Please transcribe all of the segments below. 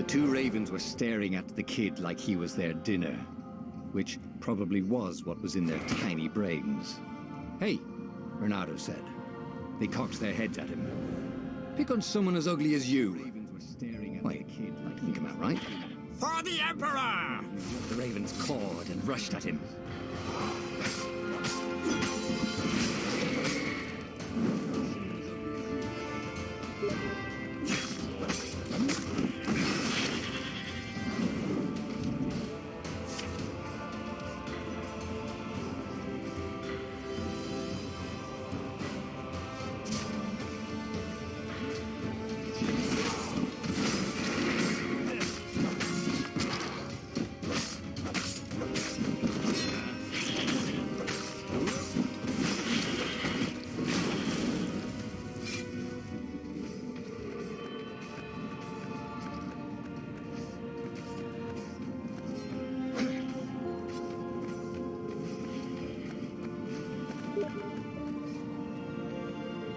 two ravens were staring at the kid like he was their dinner, which probably was what was in their tiny brains. "Hey," Renato said. They cocked their heads at him. "Pick on someone as ugly as you." Wait, I think I'm right. For the Emperor! The ravens cawed and rushed at him.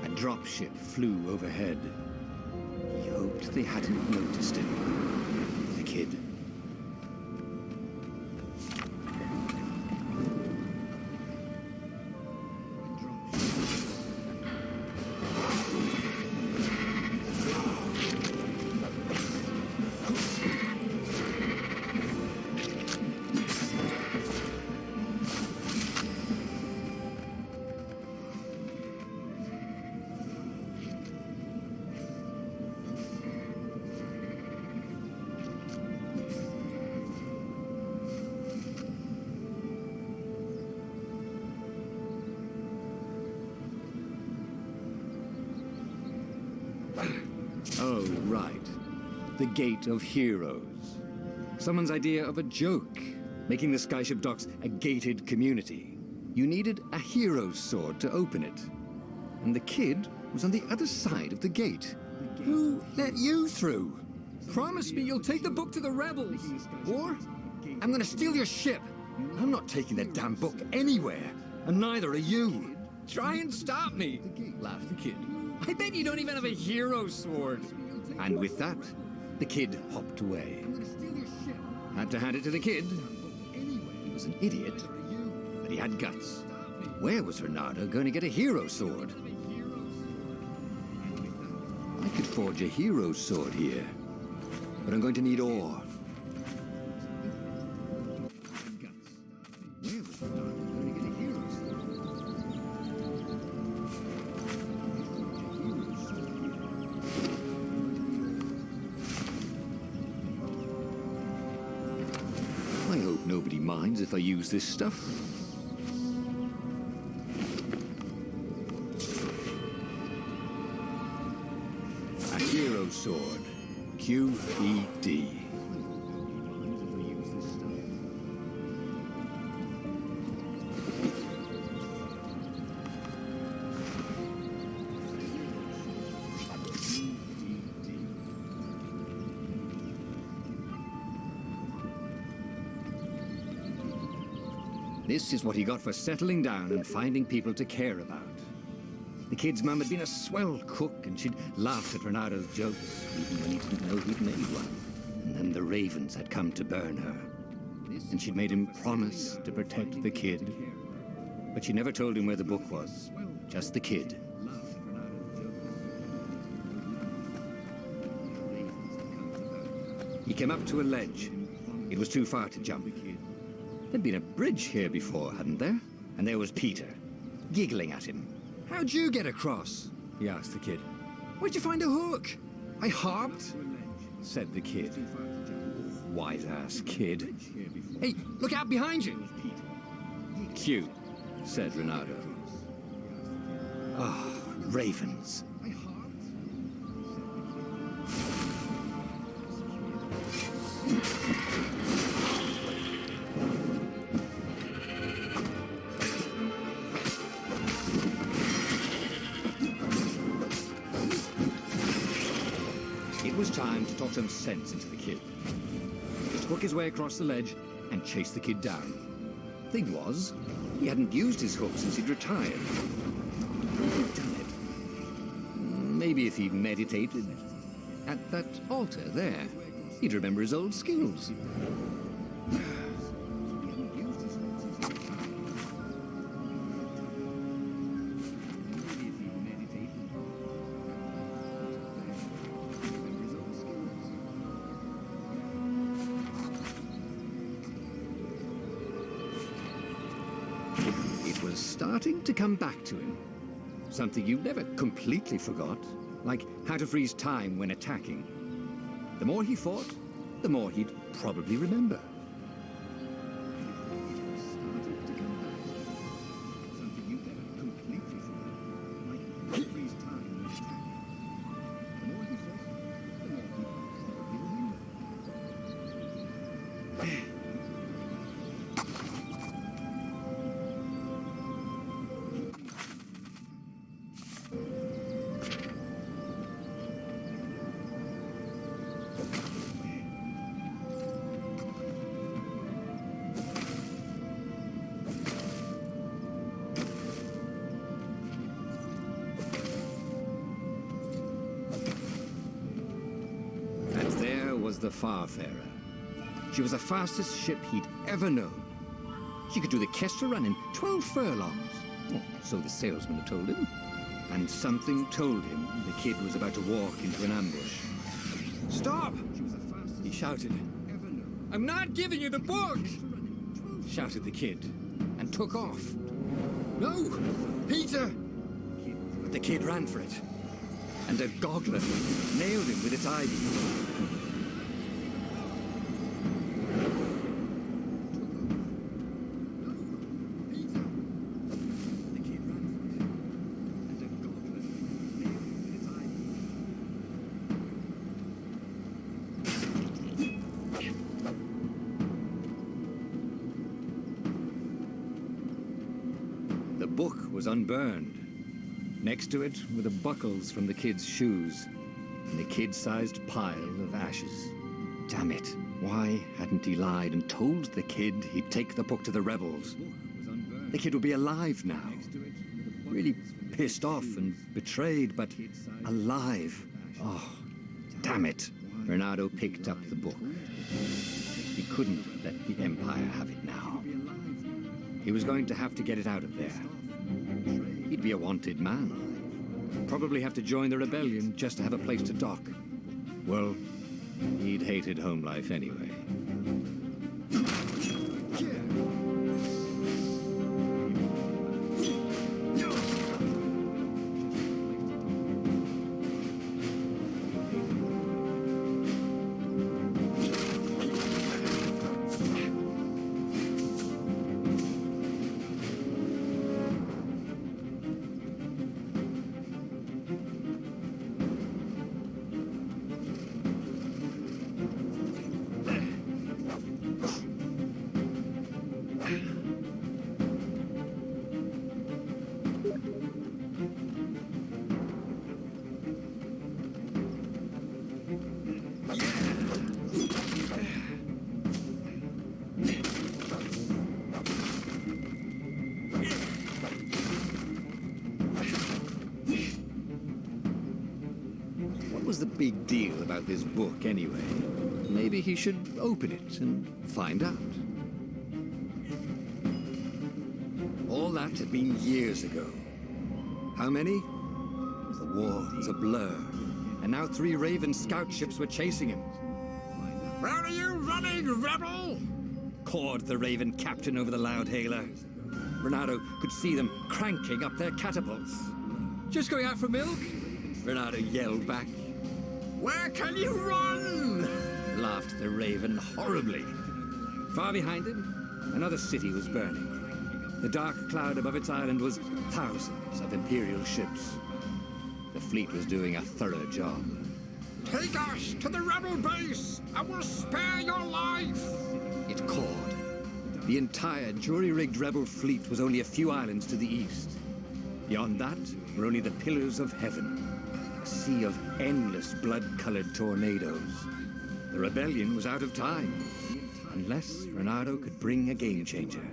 A dropship flew overhead. He hoped they hadn't noticed him. The kid. Oh, right. The Gate of Heroes. Someone's idea of a joke, making the Skyship Docks a gated community. You needed a hero's sword to open it. And the kid was on the other side of the gate. Who let you through? Promise me you'll take the book to the rebels, or I'm gonna steal your ship. I'm not taking that damn book anywhere, and neither are you. Try and stop me, laughed the kid. I bet you don't even have a hero sword. And with that, the kid hopped away. Had to hand it to the kid. He was an idiot, but he had guts. Where was Renato going to get a hero sword? I could forge a hero sword here, but I'm going to need ore. Where was Renato going to get a hero sword? I hope nobody minds if I use this stuff. A hero sword. QED. This is what he got for settling down and finding people to care about. The kid's mum had been a swell cook, and she'd laughed at Renato's jokes, even when he didn't know he'd made one. And then the ravens had come to burn her. And she'd made him promise to protect the kid. But she never told him where the book was, just the kid. He came up to a ledge. It was too far to jump. There'd been a bridge here before, hadn't there? And there was Peter, giggling at him. "How'd you get across?" he asked the kid. "Where'd you find a hook?" "I hopped," said the kid. Wise-ass kid. "Hey, look out behind you!" "Cute," said Renato. Ah, ravens. It was time to talk some sense into the kid. He took his way across the ledge and chased the kid down. Thing was, he hadn't used his hook since he'd retired. He'd done it. Maybe if he meditated at that altar there. He'd remember his old skills. It was starting to come back to him. Something you never completely forgot, like how to freeze time when attacking. The more he fought, the more he'd probably remember. Was the Farfarer. She was the fastest ship he'd ever known. She could do the Kestra run in 12 furlongs. Oh, so the salesman had told him. And something told him the kid was about to walk into an ambush. Stop! He shouted. I'm not giving you the book! Shouted the kid, and took off. No! Peter! But the kid ran for it. And a goggler nailed him with its ivy. The book was unburned. Next to it were the buckles from the kid's shoes and a kid-sized pile of ashes. Damn it. Why hadn't he lied and told the kid he'd take the book to the rebels? The kid would be alive now. Really pissed off and betrayed, but alive. Oh, damn it. Bernardo picked up the book. He couldn't let the Empire have it now. He was going to have to get it out of there. He'd be a wanted man. Probably have to join the rebellion just to have a place to dock. Well, he'd hated home life anyway. What was the big deal about this book, anyway? Maybe he should open it and find out. All that had been years ago. How many? The war was a blur, and now 3 Raven scout ships were chasing him. Where are you running, rebel? Cawed the Raven captain over the loud hailer. Bernardo could see them cranking up their catapults. Just going out for milk? Bernardo yelled back. Where can you run? Laughed the Raven horribly. Far behind him, another city was burning. The dark cloud above its island was thousands of Imperial ships. The fleet was doing a thorough job. Take us to the rebel base. I will spare your life. It cawed. The entire jury-rigged rebel fleet was only a few islands to the east. Beyond that were only the pillars of heaven, a sea of endless blood-colored tornadoes. The rebellion was out of time, unless Bernardo could bring a game-changer.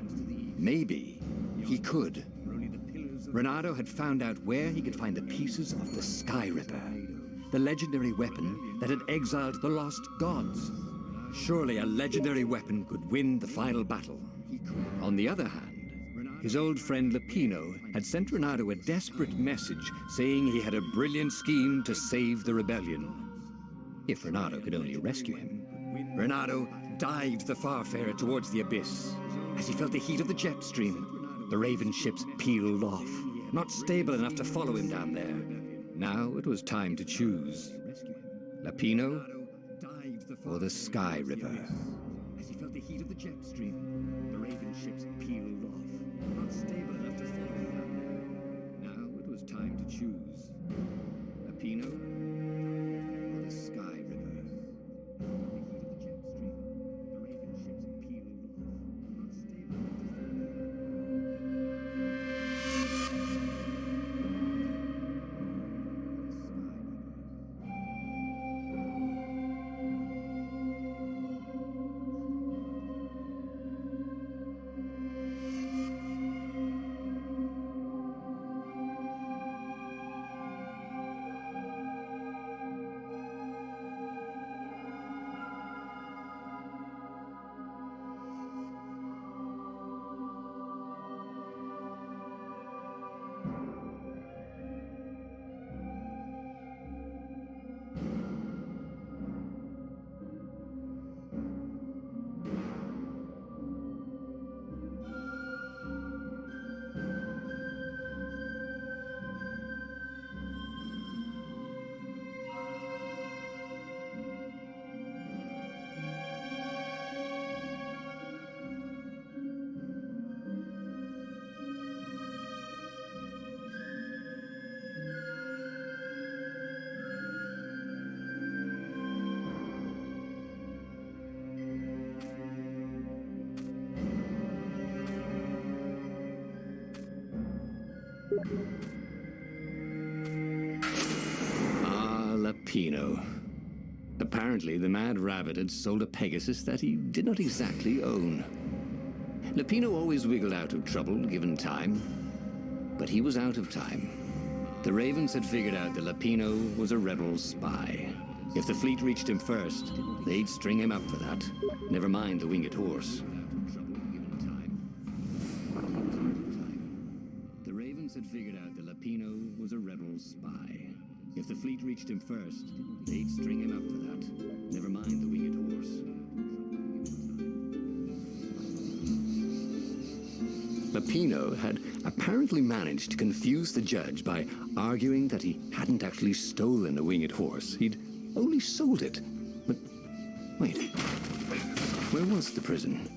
Maybe he could. Bernardo had found out where he could find the pieces of the Sky Ripper, the legendary weapon that had exiled the lost gods. Surely a legendary weapon could win the final battle. On the other hand, his old friend Lupino had sent Renato a desperate message saying he had a brilliant scheme to save the rebellion. If Renato could only rescue him. Renato dived the Farfarer towards the abyss. As he felt the heat of the jet stream, the Raven ships peeled off, not stable enough to follow him down there. Now it was time to choose. Lupino or the Sky River. As he felt the heat of the jet stream, the Raven ships peeled off, not stable enough to follow him down there. Now it was time to choose. Lupino or the Sky River. The heat of the jet stream, the Raven ships peeled off, not stable enough to follow him down Lupino. Apparently, the Mad Rabbit had sold a Pegasus that he did not exactly own. Lupino always wiggled out of trouble, given time. But he was out of time. The Ravens had figured out that Lupino was a rebel spy. If the fleet reached him first, they'd string him up for that. Never mind the winged horse. The Ravens had figured out that Lupino was a rebel spy. If the fleet reached him first, they'd string him up for that. Never mind the winged horse. Lupino had apparently managed to confuse the judge by arguing that he hadn't actually stolen a winged horse. He'd only sold it. But wait, where was the prison?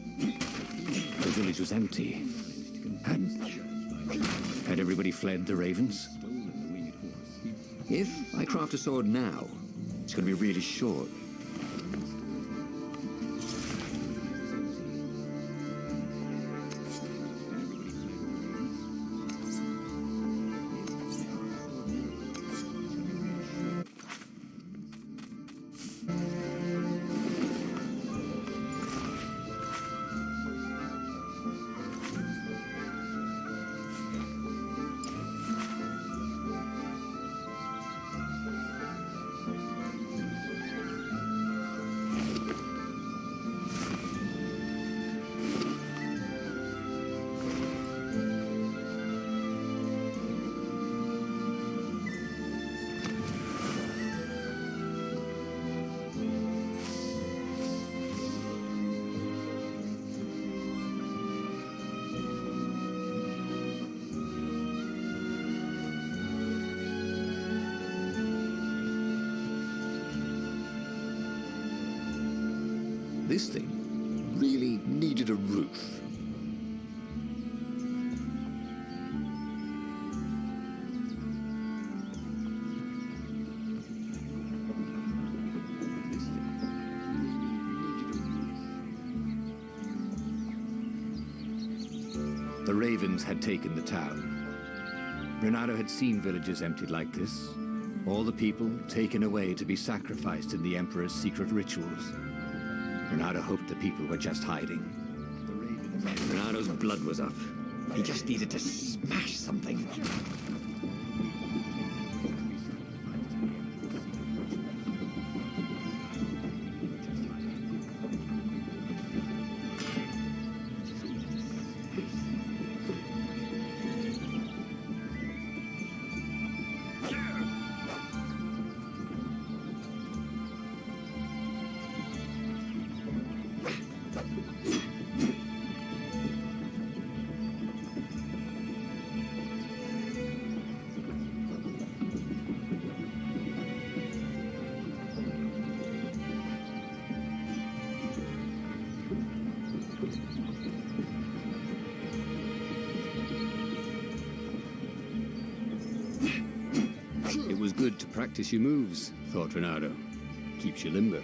The village was empty. Had everybody fled the Ravens? If I craft a sword now, it's going to be really short. This thing really needed a roof. The Ravens had taken the town. Renato had seen villages emptied like this. All the people taken away to be sacrificed in the Emperor's secret rituals. Renato hoped the people were just hiding. Renato's blood was up. He just needed to smash something. good to practice your moves, thought Renato. Keeps you limber.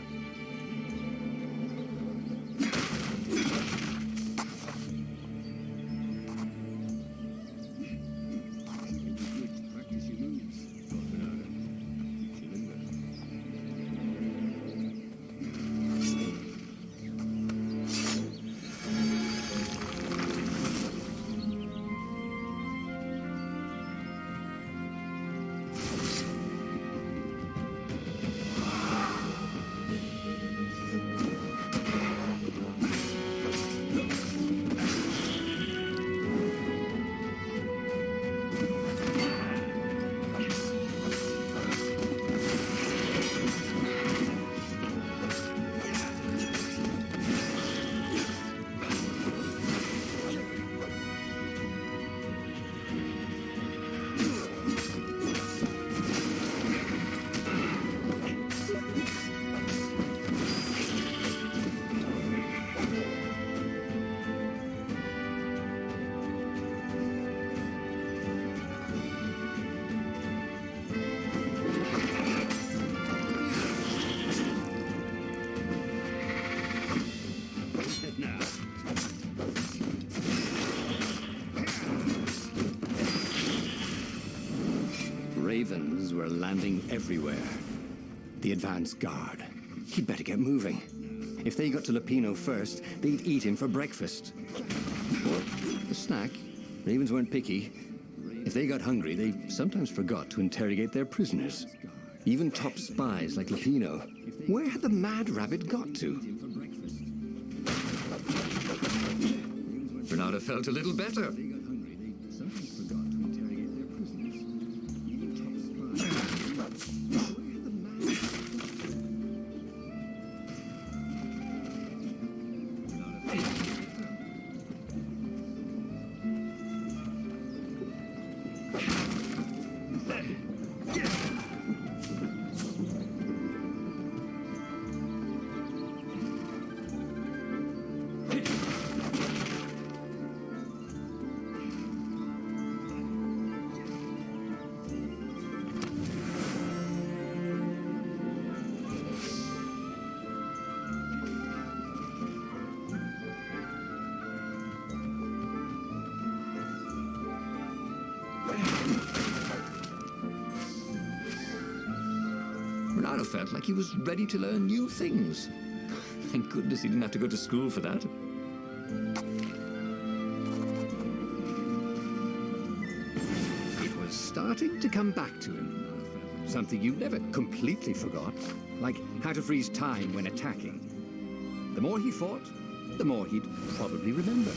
Ravens were landing everywhere. The advance guard. He'd better get moving. If they got to Lupino first, they'd eat him for breakfast. Or a snack. Ravens weren't picky. If they got hungry, they sometimes forgot to interrogate their prisoners. Even top spies like Lupino. Where had the mad rabbit got to? Bernardo felt a little better. Bernardo felt like he was ready to learn new things. Thank goodness he didn't have to go to school for that. It was starting to come back to him. Something you never completely forgot, like how to freeze time when attacking. The more he fought, the more he'd probably remember.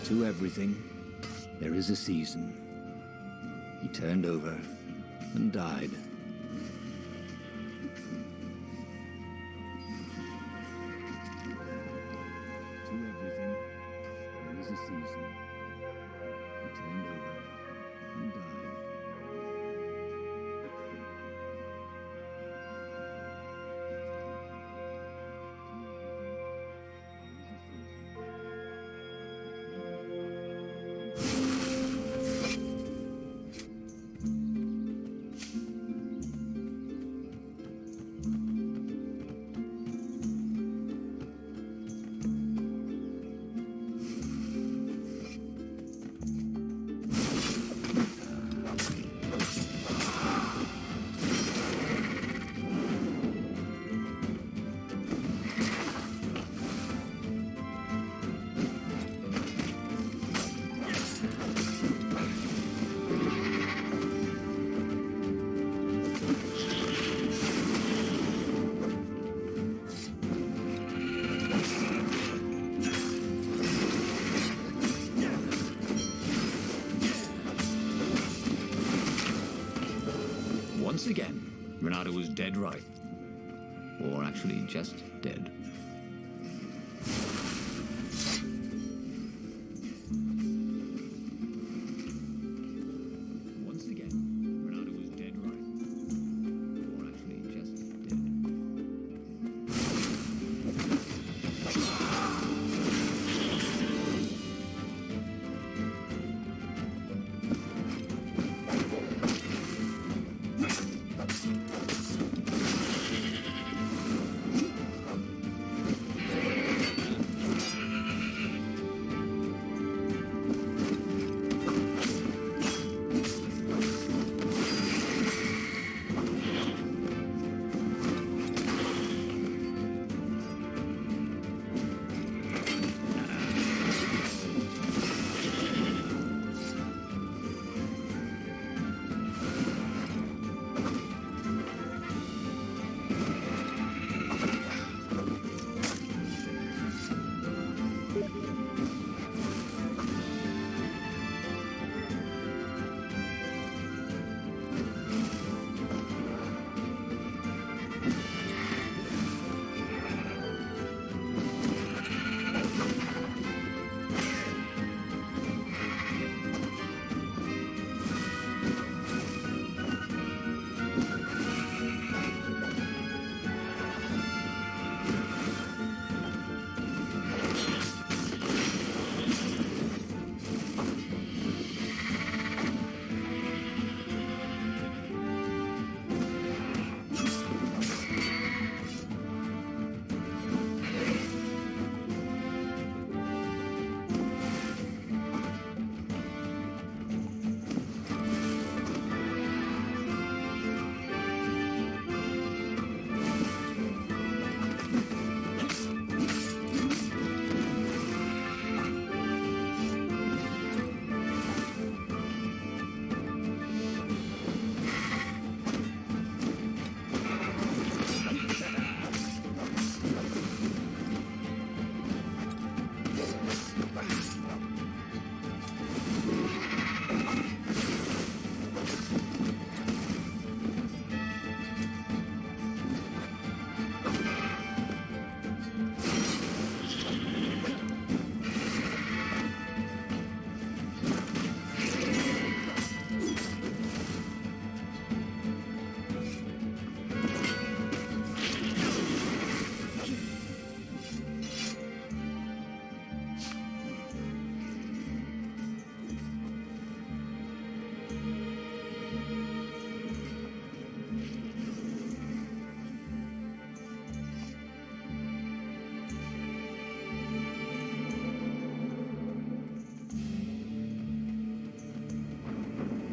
To everything, there is a season. He turned over and died. Once again, Renato was dead right. Or actually just dead. Once again, Renato was dead right. Or actually just dead.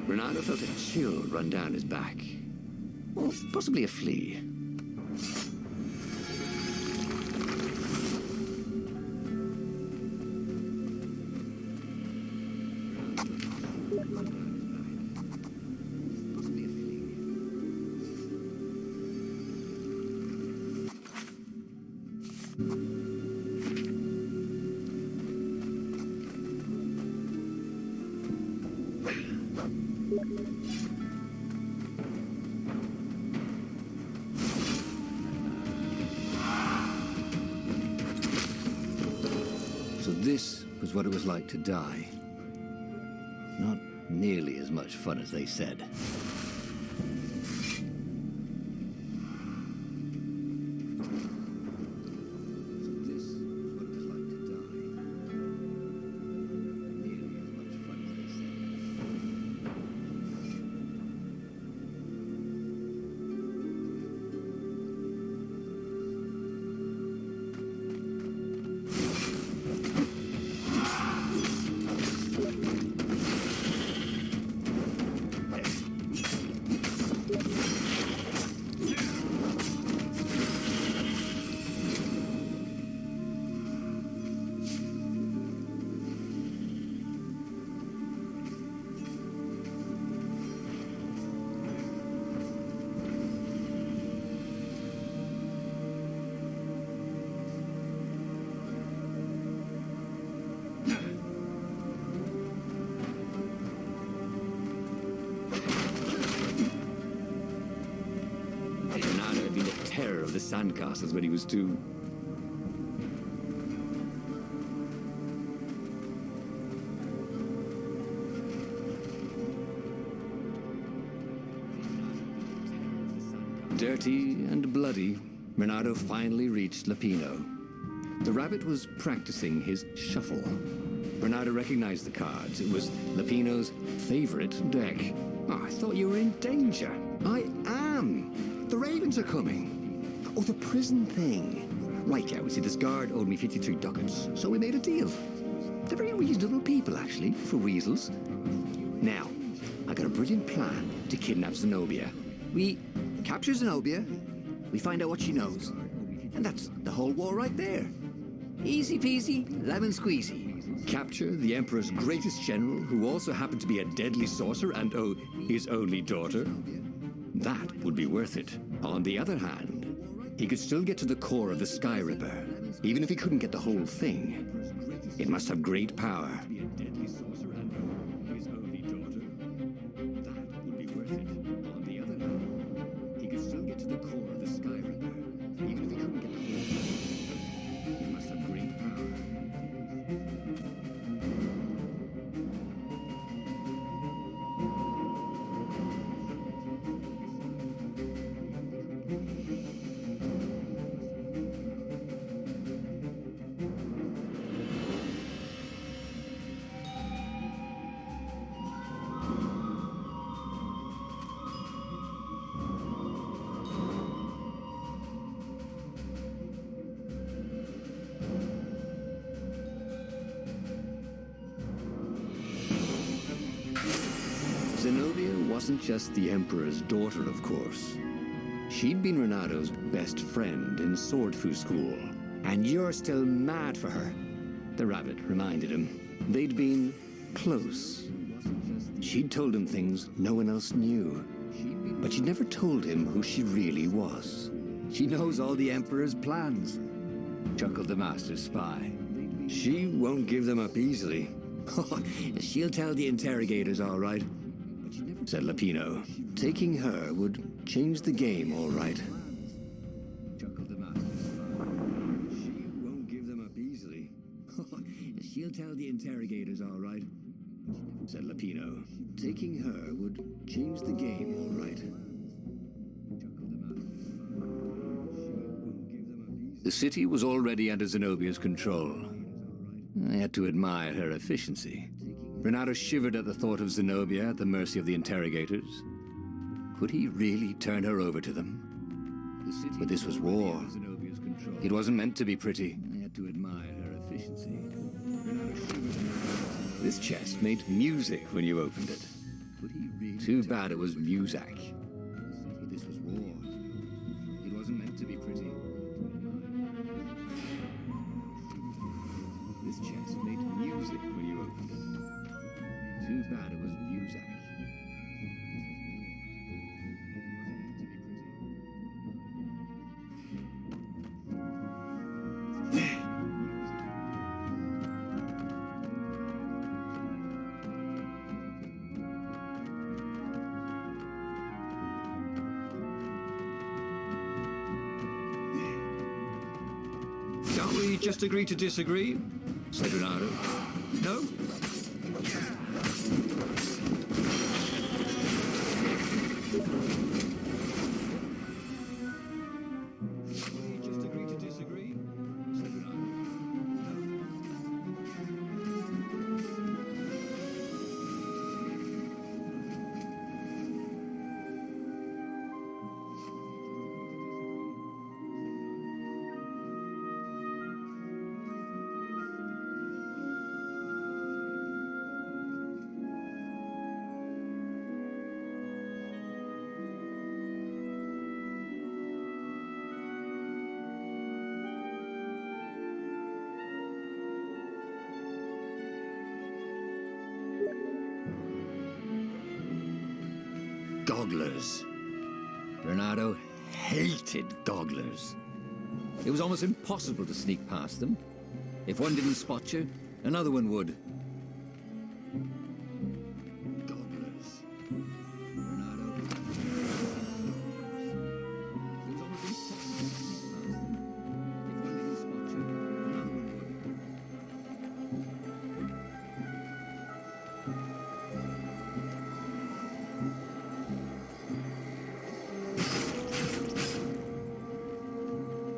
Renato felt a chill run down his back. Or possibly a flea. So this was what it was like to die. Not nearly as much fun as they said. of the sandcastles when he was 2. Dirty and bloody, Renato finally reached Lapino. The rabbit was practicing his shuffle. Renato recognized the cards. It was Lapino's favorite deck. Oh, I thought you were in danger. I am. The ravens are coming. Oh, the prison thing. Right, yeah, we see this guard owed me 53 ducats, so we made a deal. They're very reasonable people, actually, for weasels. Now, I got a brilliant plan to kidnap Zenobia. We capture Zenobia, we find out what she knows, and that's the whole war right there. Easy peasy, lemon squeezy. Capture the Emperor's greatest general, who also happened to be a deadly sorcerer and, oh, his only daughter. That would be worth it. On the other hand, he could still get to the core of the Sky Ripper, even if he couldn't get the whole thing. It must have great power. Zenobia wasn't just the Emperor's daughter, of course. She'd been Renato's best friend in Sword Fu school. And you're still mad for her, the rabbit reminded him. They'd been close. She'd told him things no one else knew. But she'd never told him who she really was. She knows all the Emperor's plans, chuckled the master spy. She won't give them up easily. She'll tell the interrogators, all right, said Lapino. Taking her would change the game, all right. Chuckled the master spy. She won't give them up easily. She'll tell the interrogators, all right, said Lapino. Taking her would change the game, all right. The city was already under Zenobia's control. I had to admire her efficiency. Renato shivered at the thought of Zenobia at the mercy of the interrogators. Could he really turn her over to them? But this was war. It wasn't meant to be pretty. I had to admire her efficiency. This chest made music when you opened it. Too bad it was Muzak. This was war. It wasn't meant to be pretty. This chest made music when you opened it. Too bad it was Muzak. Can't we just agree to disagree? Said Renato. No? Just agree to disagree? Said Renato. Gogglers. Renato hated gogglers. It was almost impossible to sneak past them. If one didn't spot you, another one would. Gogglers. Renato. It was almost impossible.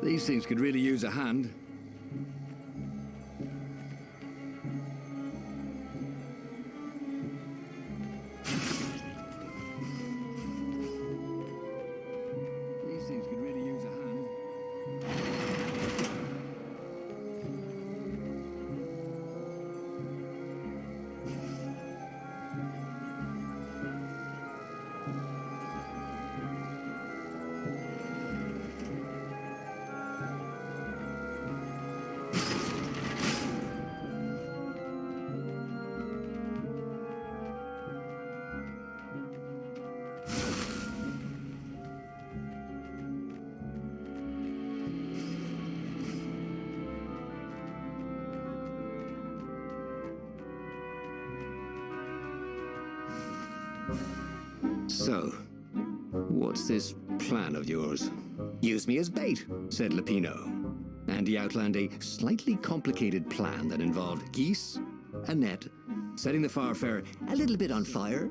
These things could really use a hand. These things could really use a hand. So, what's this plan of yours? Use me as bait, said Lupino. And he outlined a slightly complicated plan that involved geese, a net, setting the Farfarer a little bit on fire,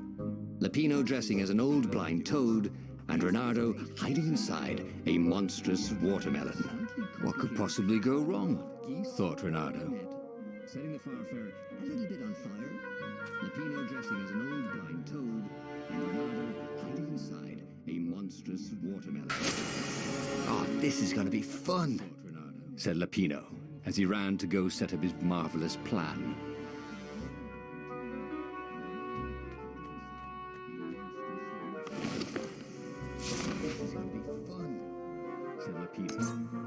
Lupino dressing as an old blind toad, and Reynardo hiding inside a monstrous watermelon. What could possibly go wrong? Thought Reynardo. Setting the Farfarer a little bit on fire, Lupino dressing as an old blind toad, and Reynardo hiding inside a monstrous watermelon. Oh, this is going to be fun, said Lupino, as he ran to go set up his marvelous plan. This is going to be fun, said Lupino,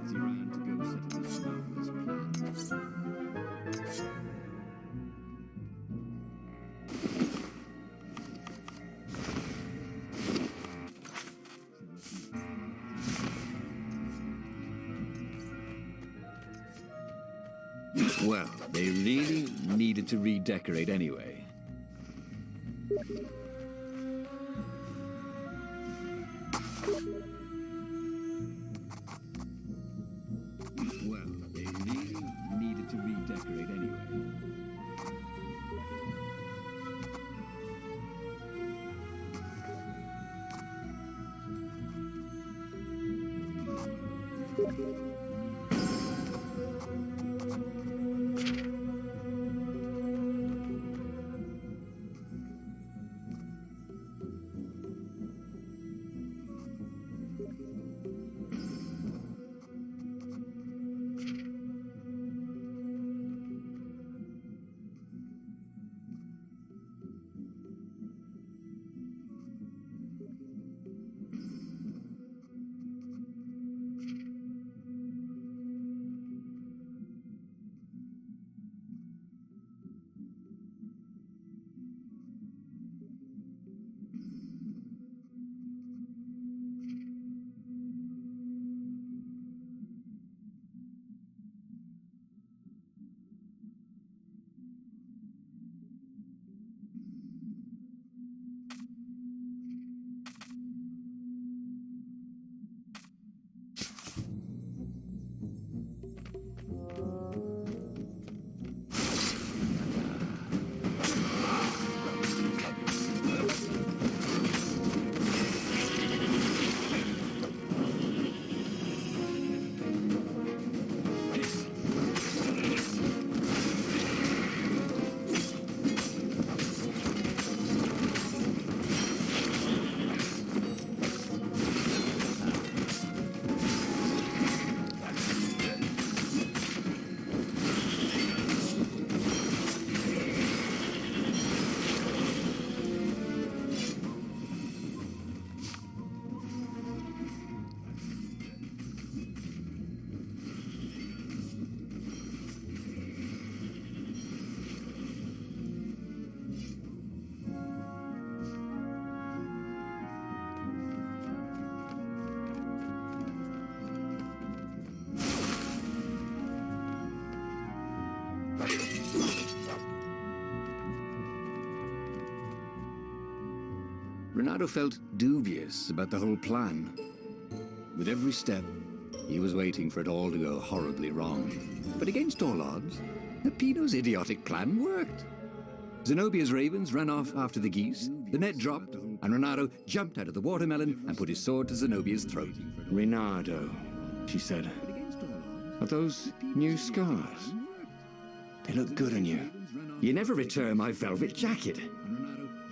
as he ran to go set up his marvelous plan. Well, they really needed to redecorate anyway. Well, they really needed to redecorate anyway. Reynardo felt dubious about the whole plan. With every step, he was waiting for it all to go horribly wrong. But against all odds, Lupino's idiotic plan worked. Zenobia's ravens ran off after the geese, the net dropped, and Reynardo jumped out of the watermelon and put his sword to Zenobia's throat. "Reynardo," she said, Are those new scars? They look good on you. You never returned my velvet jacket.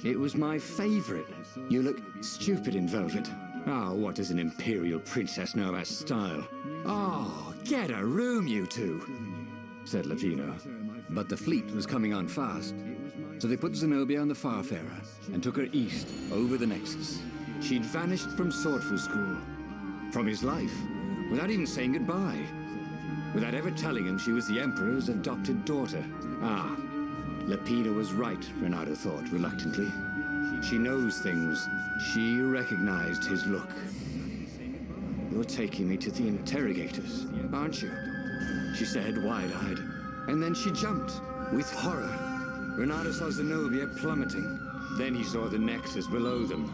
It was my favorite. You look stupid in velvet. Ah, what does an imperial princess know about style? Oh, get a room, you two, said Lapino. But the fleet was coming on fast, so they put Zenobia on the Farfarer and took her east over the Nexus. She'd vanished from swordful school, from his life, without even saying goodbye, without ever telling him she was the Emperor's adopted daughter. Ah, Lapino was right, Renato thought reluctantly. She knows things. She recognized his look. You're taking me to the interrogators, aren't you? She said, wide-eyed. And then she jumped, with horror. Renato saw Zenobia plummeting. Then he saw the Nexus below them.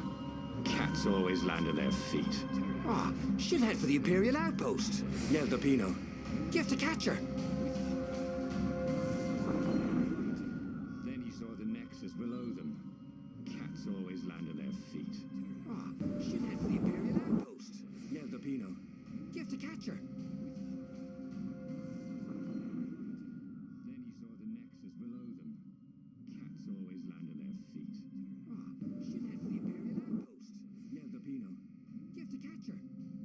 Cats always land on their feet. Ah, she'll head for the Imperial outpost, yelled Lapino. You have to catch her. Then he saw the Nexus below them. Cats always land on their feet. Ah, she'll head for the Imperial outpost, yelled Lapino. You have to catch her. Then he saw the Nexus below them. Cats always land on their feet. Ah, she'll head for the Imperial outpost, yelled Lapino. You have to catch her.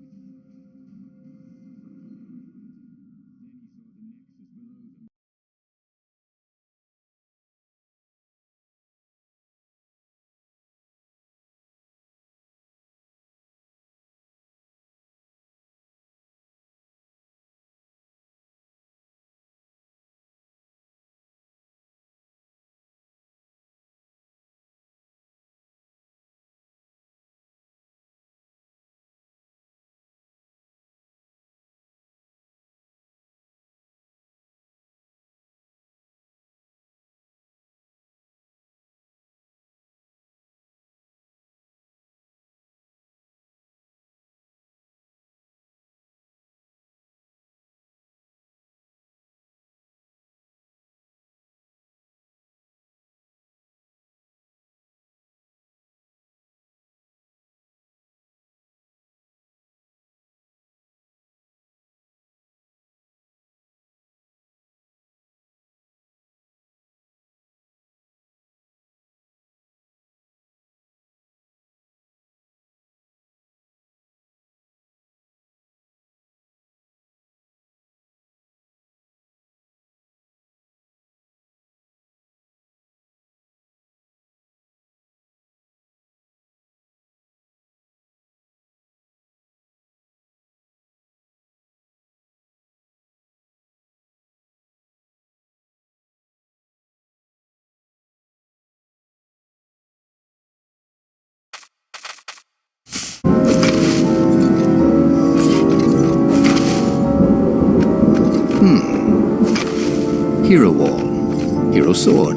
Hero Wall, Hero Sword,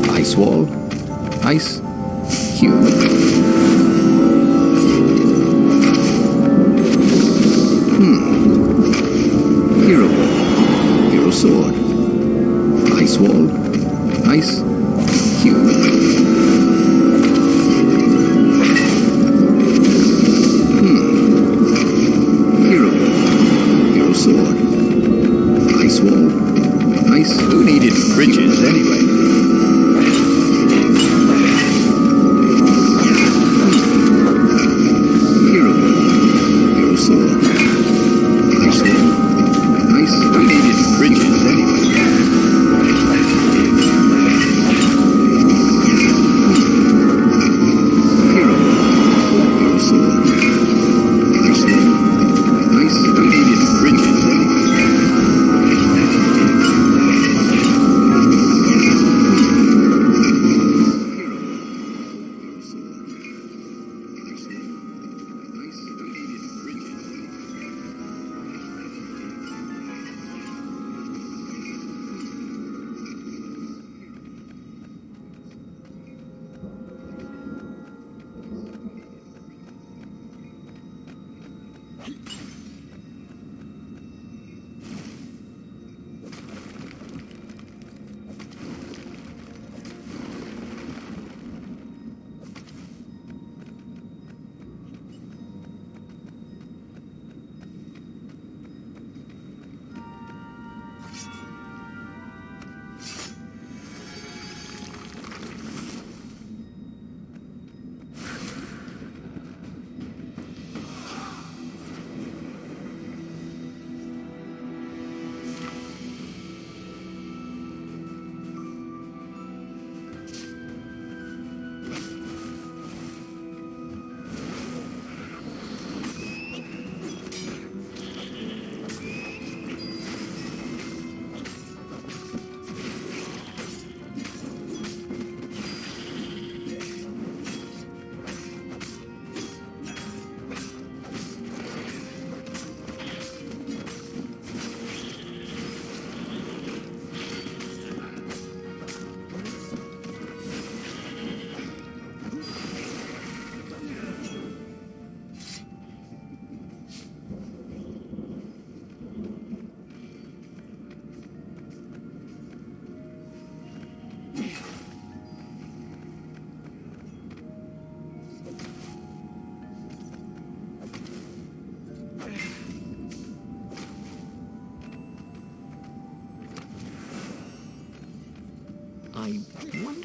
Ice Wall, Ice Cube. Hero Wall, Hero Sword, Ice Wall, Ice Cube. Hero Wall, Hero Sword, Ice Wall, Ice. Who needed bridges anyway? Hero Wall, Hero Sword, Ice Wall, Ice. Who needed bridges anyway? Hero Wall, Hero Sword, Ice Wall, Ice. Who needed bridges anyway?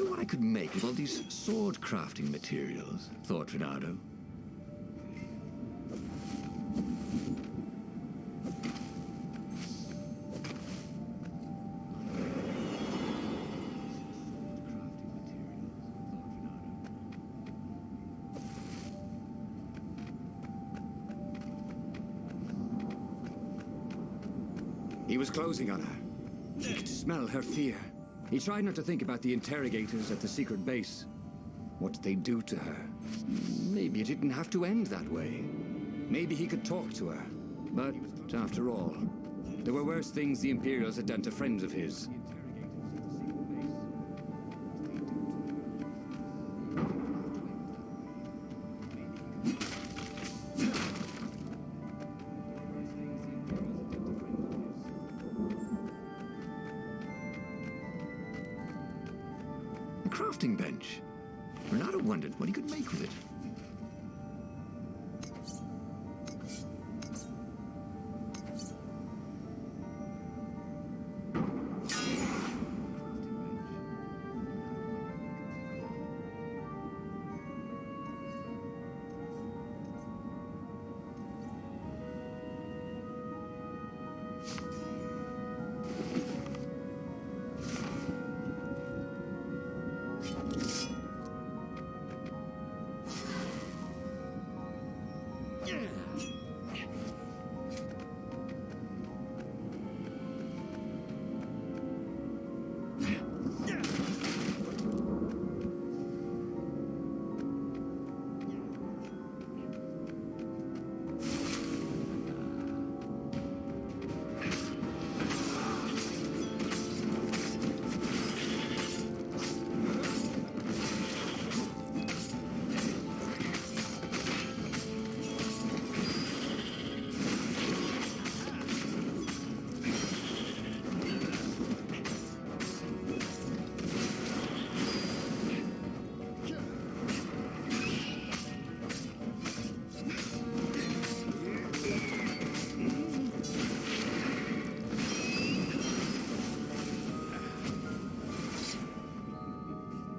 wonder what I could make with all these sword crafting materials, thought Renato. He was closing on her. He could smell her fear. He tried not to think about the interrogators at the secret base. What they'd do to her. Maybe it didn't have to end that way. Maybe he could talk to her. But, after all, there were worse things the Imperials had done to friends of his. Crafting bench. Renato wondered what he could make with it.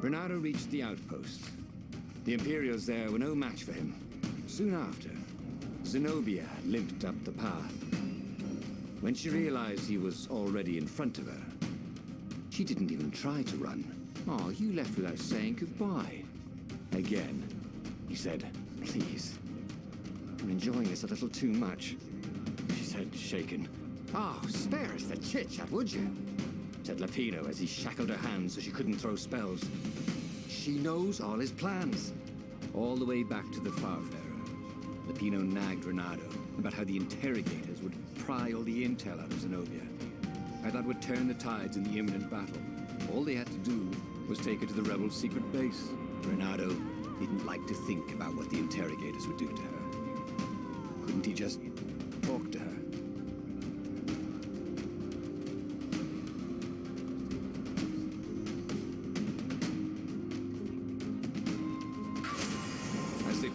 Renato reached the outpost. The Imperials there were no match for him. Soon after, Zenobia limped up the path. When she realized he was already in front of her, she didn't even try to run. "Oh, you left without saying goodbye." Again, he said, "Please, I'm enjoying this a little too much," she said, shaken. "Oh, spare us the chit-chat, would you?" said Lapino as he shackled her hands so she couldn't throw spells. She knows all his plans. All the way back to the Farfarer, Lapino nagged Renato about how the interrogators would pry all the intel out of Zenobia. How that would turn the tides in the imminent battle. All they had to do was take her to the rebels' secret base. Renato didn't like to think about what the interrogators would do to her. Couldn't he just talk to her?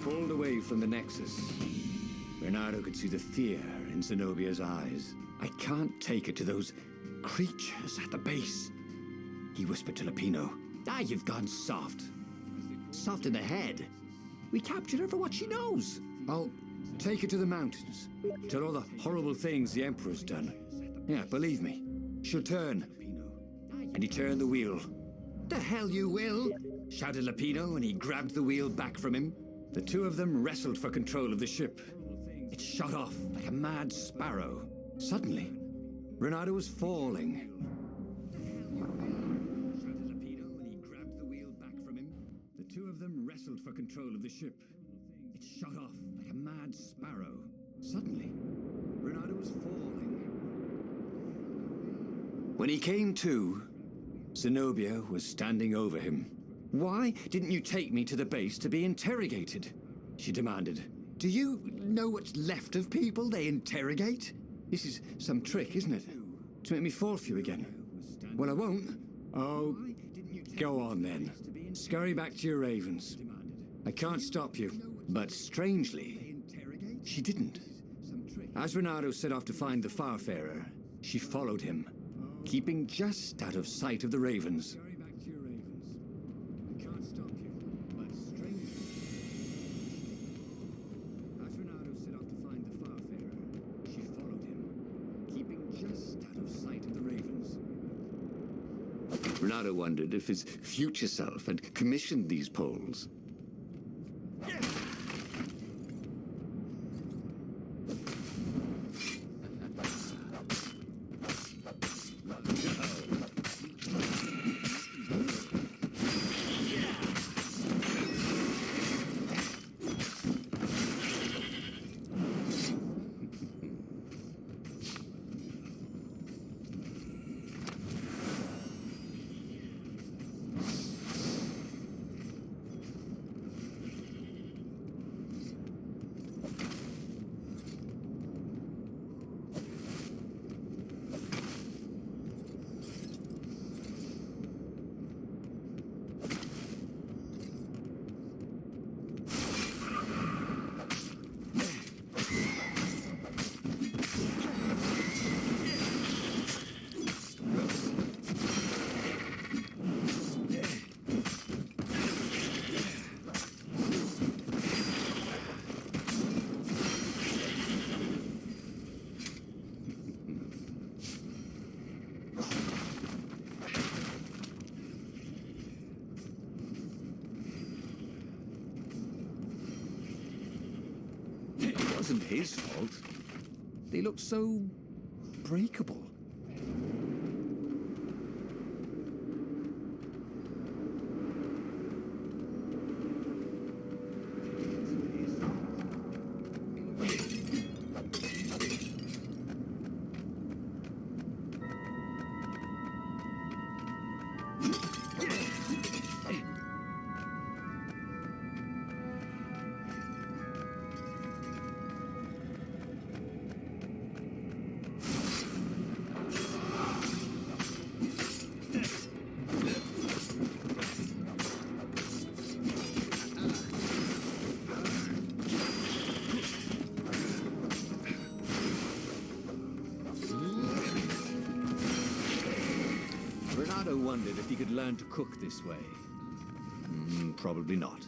Pulled away from the Nexus, Renato could see the fear in Zenobia's eyes. "I can't take her to those creatures at the base," he whispered to Lapino. "Ah, you've gone soft. Soft in the head. We captured her for what she knows. I'll take her to the mountains. Tell all the horrible things the Emperor's done. Yeah, believe me, she'll turn." And he turned the wheel. "The hell you will!" shouted Lapino, and he grabbed the wheel back from him. The two of them wrestled for control of the ship. It shot off like a mad sparrow. Suddenly, Renato was falling. Shouted Lapino, and he grabbed the wheel back from him. The two of them wrestled for control of the ship. It shot off like a mad sparrow. Suddenly, Renato was falling. When he came to, Zenobia was standing over him. "Why didn't you take me to the base to be interrogated?" she demanded. "Do you know what's left of people they interrogate? This is some trick, isn't it? To make me fall for you again. Well, I won't. Oh, go on then. Scurry back to your ravens. I can't stop you." But strangely, she didn't. As Renato set off to find the Farfarer, she followed him, keeping just out of sight of the ravens. Ronaldo wondered if his future self had commissioned these poles. It wasn't his fault. They looked so breakable. Ronaldo wondered if he could learn to cook this way. Probably not.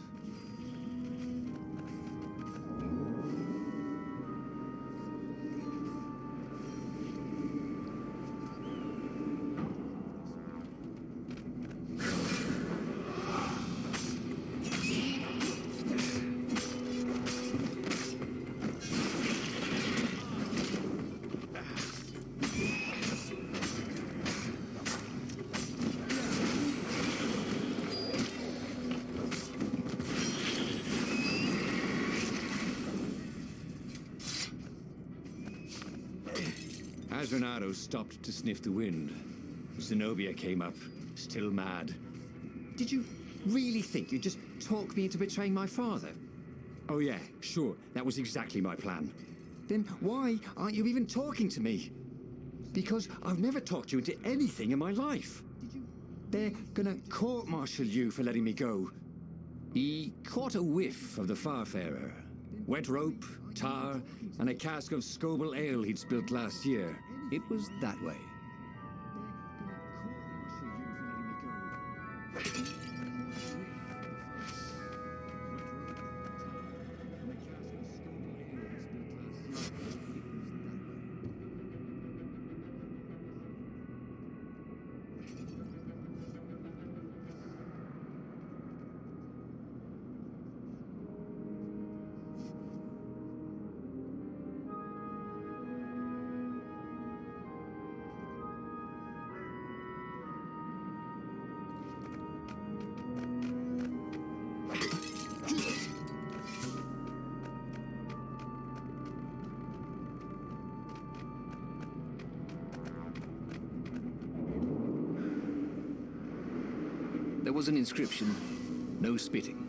As Ronaldo stopped to sniff the wind, Zenobia came up, still mad. Did you really think you'd just talk me into betraying my father? Oh yeah, sure, that was exactly my plan. Then why aren't you even talking to me? Because I've never talked you into anything in my life. They're gonna court-martial you for letting me go. He caught a whiff of the Farfarer. Wet rope, tar, and a cask of Scobel ale he'd spilt last year. It was that way. There was an inscription, no spitting.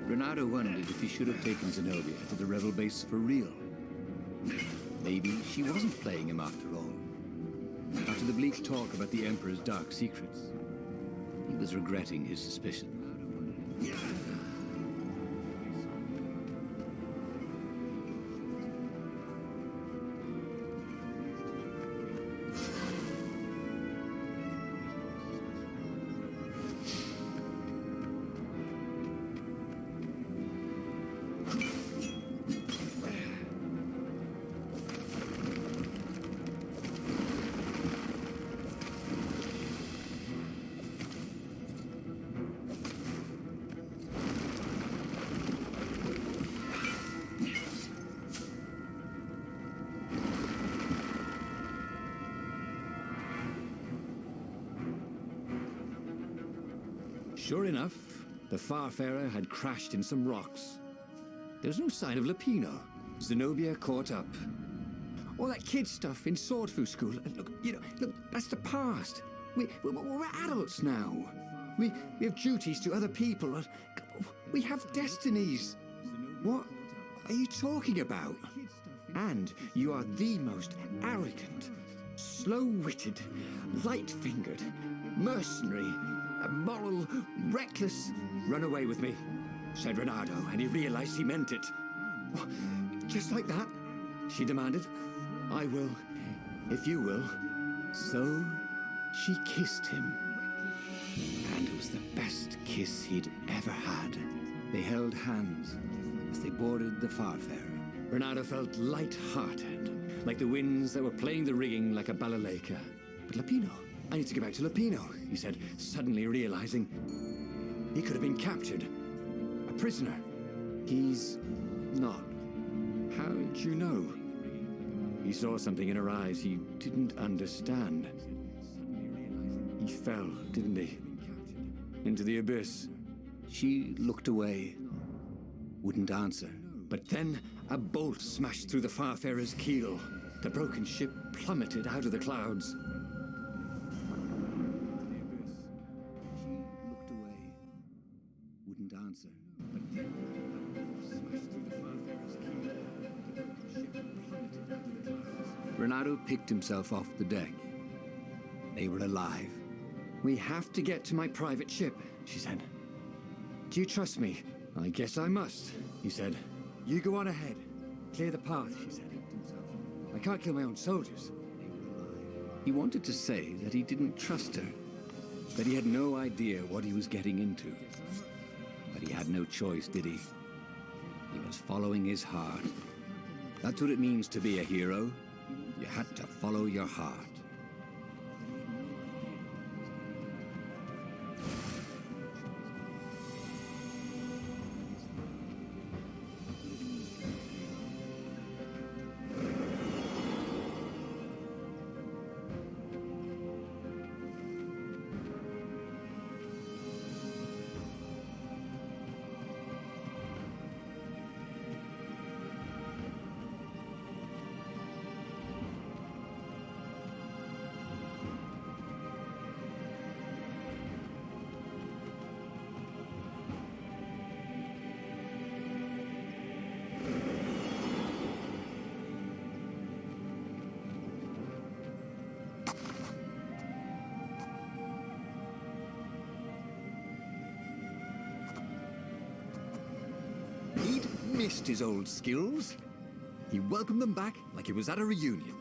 Ronaldo wondered if he should have taken Zenobia to the rebel base for real. Maybe she wasn't playing him after all. After the bleak talk about the Emperor's dark secrets, he was regretting his suspicion. Sure enough, the Farfarer had crashed in some rocks. There was no sign of Lupino. Zenobia caught up. All that kid stuff in Swordfu School. Look, look, that's the past. We're adults now. We have duties to other people. We have destinies. What are you talking about? And you are the most arrogant, slow-witted, light-fingered, mercenary, immoral, reckless. Run away with me, said Renato, and he realized he meant it. What, just like that? She demanded. I will, if you will. So she kissed him. And it was the best kiss he'd ever had. They held hands as they boarded the Farfarer. Renato felt light-hearted, like the winds that were playing the rigging like a balalaika. But Lupino, I need to get back to Lupino, he said, suddenly realizing he could have been captured. A prisoner. He's not. How did you know? He saw something in her eyes he didn't understand. He fell, didn't he? Into the abyss. She looked away, wouldn't answer. But then a bolt smashed through the Farfarer's keel. The broken ship plummeted out of the clouds. Renato picked himself off the deck. They were alive. We have to get to my private ship, she said. Do you trust me? I guess I must, he said. You go on ahead. Clear the path, she said. I can't kill my own soldiers. He wanted to say that he didn't trust her, that he had no idea what he was getting into. But he had no choice, did he? He was following his heart. That's what it means to be a hero. You had to follow your heart. Missed his old skills. He welcomed them back like he was at a reunion.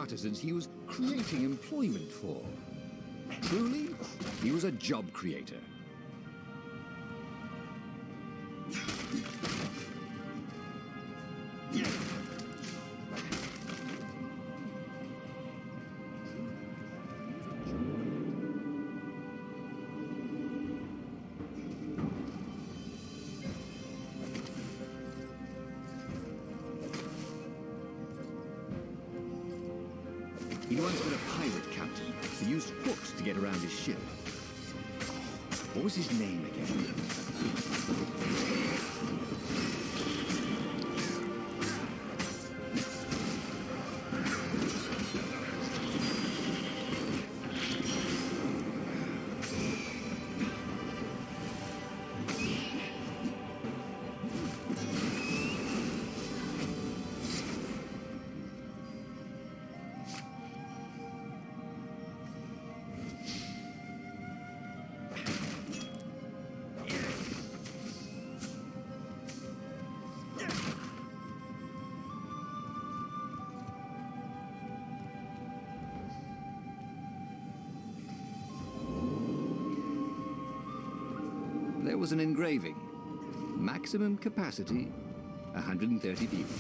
artisans he was creating employment for. Truly, he was a job creator. He'd once been a pirate captain who used hooks to get around his ship. What was his name again? There was an engraving. Maximum capacity, 130 people.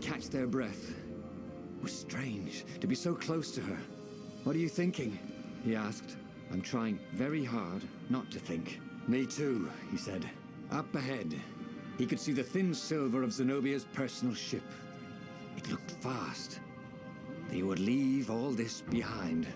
Catch their breath. It was strange to be so close to her. What are you thinking? He asked. I'm trying very hard not to think. Me too, he said. Up ahead, he could see the thin silver of Zenobia's personal ship. It looked fast. They would leave all this behind.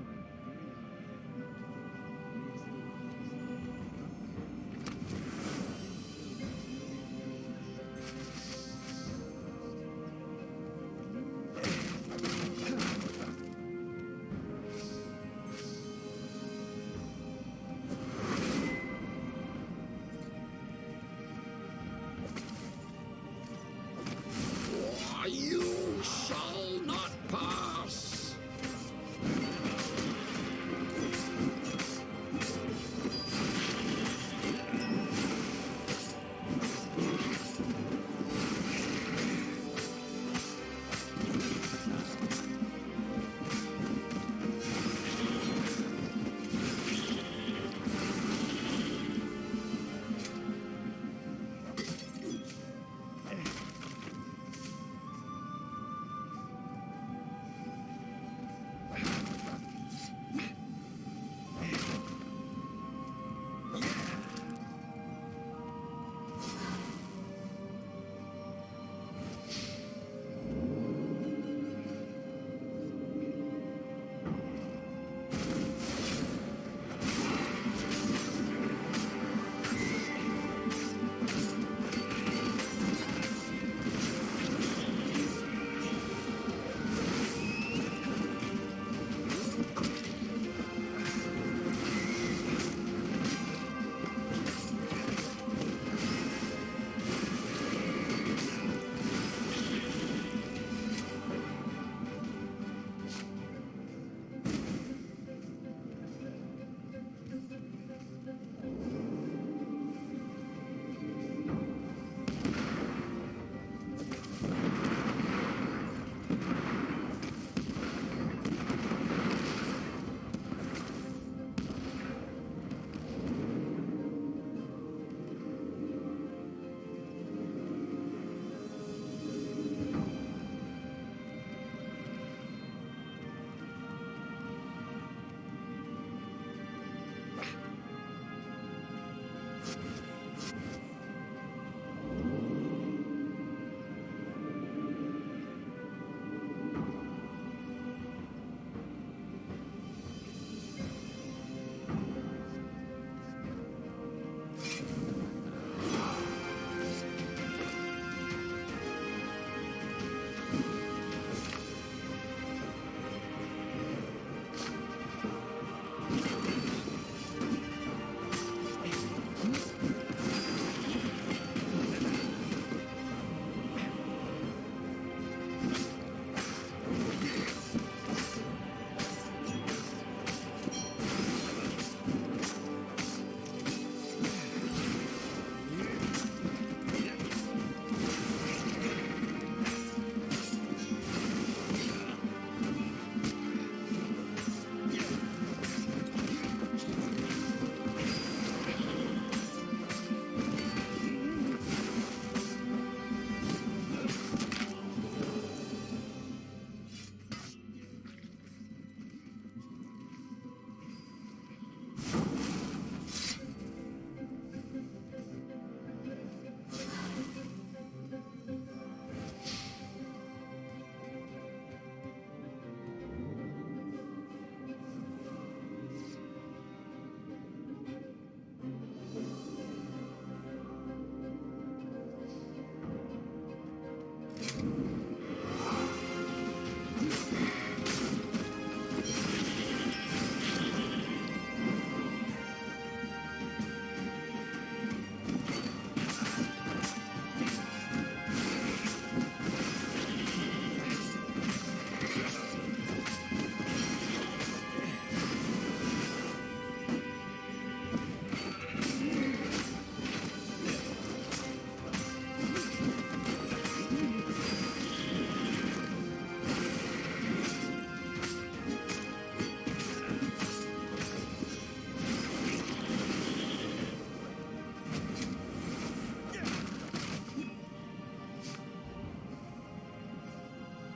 You shall not pass.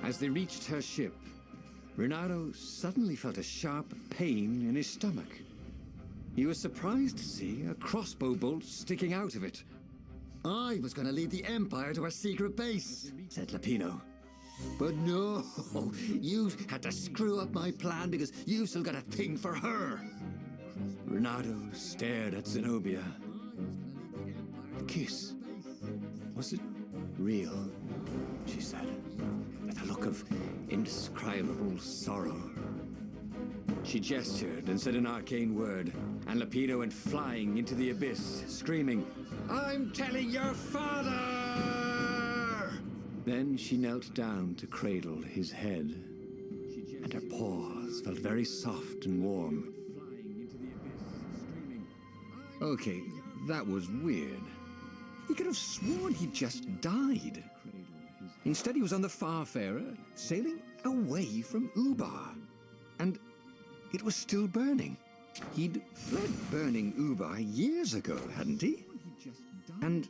As they reached her ship, Renato suddenly felt a sharp pain in his stomach. He was surprised to see a crossbow bolt sticking out of it. I was going to lead the Empire to our secret base, said Lapino. But no, you had to screw up my plan because you've still got a thing for her. Renato stared at Zenobia. The kiss. Was it real? She said, with a look of indescribable sorrow. She gestured and said an arcane word, and Lapino went flying into the abyss, screaming, "I'm telling your father!" Then she knelt down to cradle his head, and her paws felt very soft and warm. Okay, that was weird. He could have sworn he'd just died. Instead, he was on the Farfarer, sailing away from Ubar. And it was still burning. He'd fled burning Ubar years ago, hadn't he? And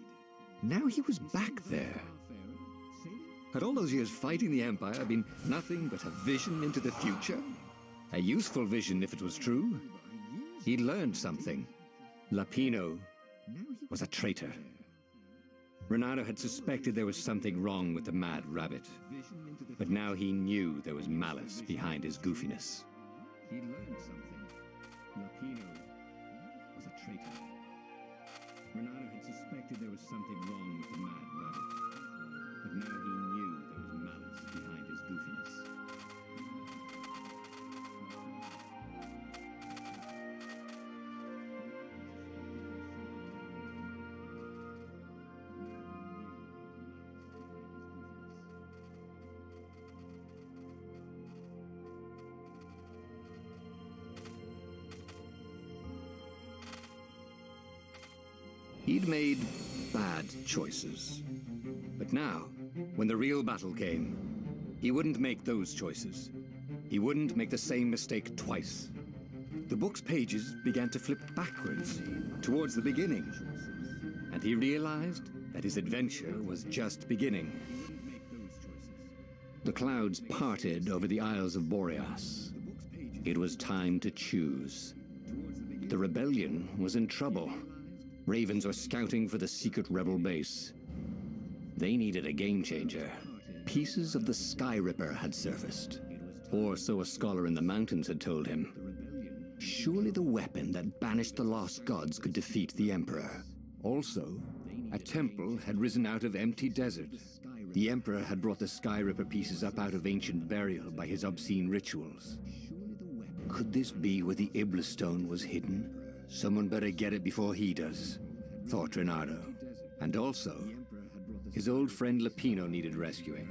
now he was back there. Had all those years fighting the Empire been nothing but a vision into the future? A useful vision if it was true. He'd learned something. Lapino was a traitor. Renato had suspected there was something wrong with the mad rabbit, but now he knew there was malice behind his goofiness. He learned something. Lapino was a traitor. Renato had suspected there was something wrong with the mad rabbit, but now he knew there was malice behind his goofiness. He'd made bad choices. But now, when the real battle came, he wouldn't make those choices. He wouldn't make the same mistake twice. The book's pages began to flip backwards, towards the beginning. And he realized that his adventure was just beginning. The clouds parted over the Isles of Boreas. It was time to choose. The rebellion was in trouble. Ravens were scouting for the secret rebel base. They needed a game changer. Pieces of the Sky Ripper had surfaced, or so a scholar in the mountains had told him. Surely the weapon that banished the lost gods could defeat the Emperor. Also, a temple had risen out of empty desert. The Emperor had brought the Sky Ripper pieces up out of ancient burial by his obscene rituals. Could this be where the Iblis stone was hidden? Someone better get it before he does, thought Renato. And also, his old friend Lapino needed rescuing.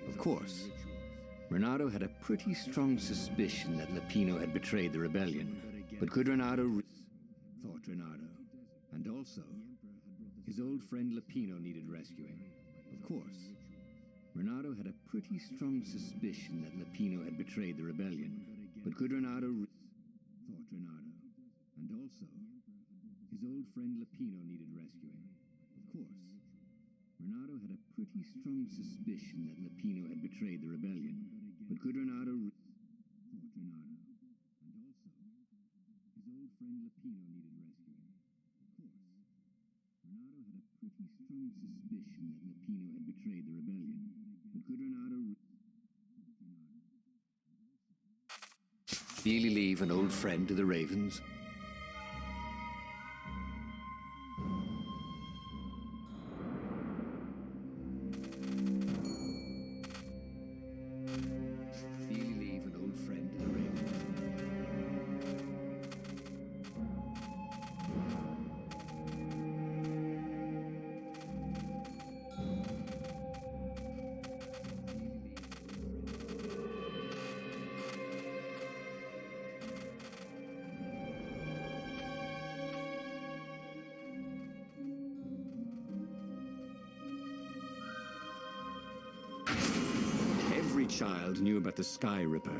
Of course, Renato had a pretty strong suspicion that Lupino had betrayed the rebellion. But could Renato... thought Renato. And also, his old friend Lupino needed rescuing. Of course, Renato had a pretty strong suspicion that Lupino had betrayed the rebellion. But could Renato... thought Renato. And also, his old friend Lupino needed rescuing. Of course, Renato had a pretty strong suspicion that Lupino had betrayed the rebellion. But could Renato... thought Renato. And also, his old friend Lupino needed rescuing. Of course, Renato had a pretty strong suspicion that Lupino had betrayed the rebellion. But could Renato... Really leave an old friend to the Ravens? Really leave an old friend to the Ravens? Every child knew about the Sky Ripper.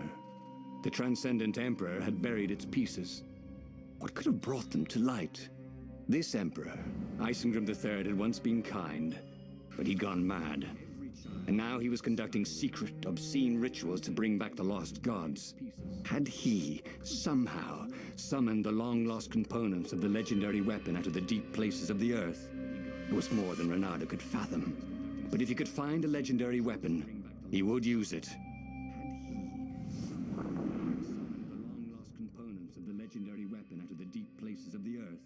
The Transcendent Emperor had buried its pieces. What could have brought them to light? This Emperor, Isengrim III, had once been kind, but he'd gone mad. And now he was conducting secret, obscene rituals to bring back the lost gods. Had he, somehow, summoned the long-lost components of the legendary weapon out of the deep places of the earth? It was more than Renato could fathom. But if he could find a legendary weapon, he would use it. Had he summoned the long-lost components of the legendary weapon out of the deep places of the earth?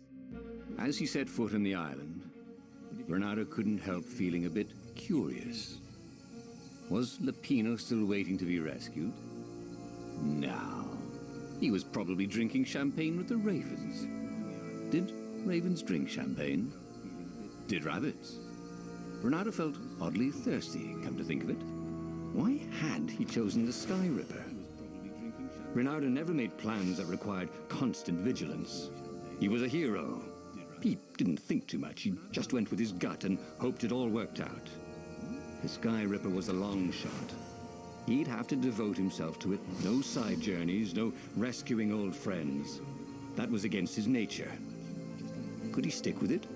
As he set foot on the island, Renato couldn't help feeling a bit curious. Was Lupino still waiting to be rescued? No. He was probably drinking champagne with the ravens. Did ravens drink champagne? Did rabbits? Renato felt oddly thirsty, come to think of it. Why had he chosen the Sky Ripper? Renato never made plans that required constant vigilance. He was a hero. He didn't think too much. He just went with his gut and hoped it all worked out. The Sky Ripper was a long shot. He'd have to devote himself to it. No side journeys, no rescuing old friends. That was against his nature. Could he stick with it?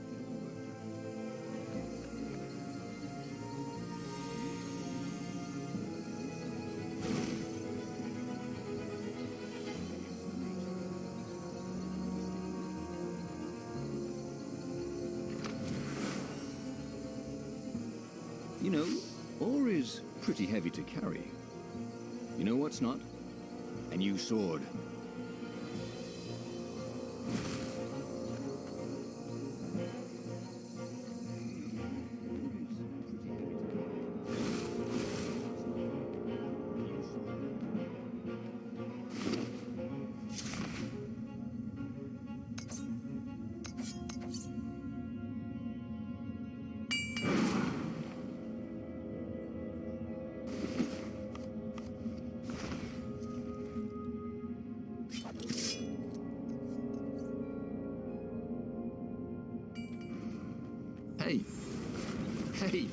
You know, ore is pretty heavy to carry. You know what's not? A new sword. Hey! Hey!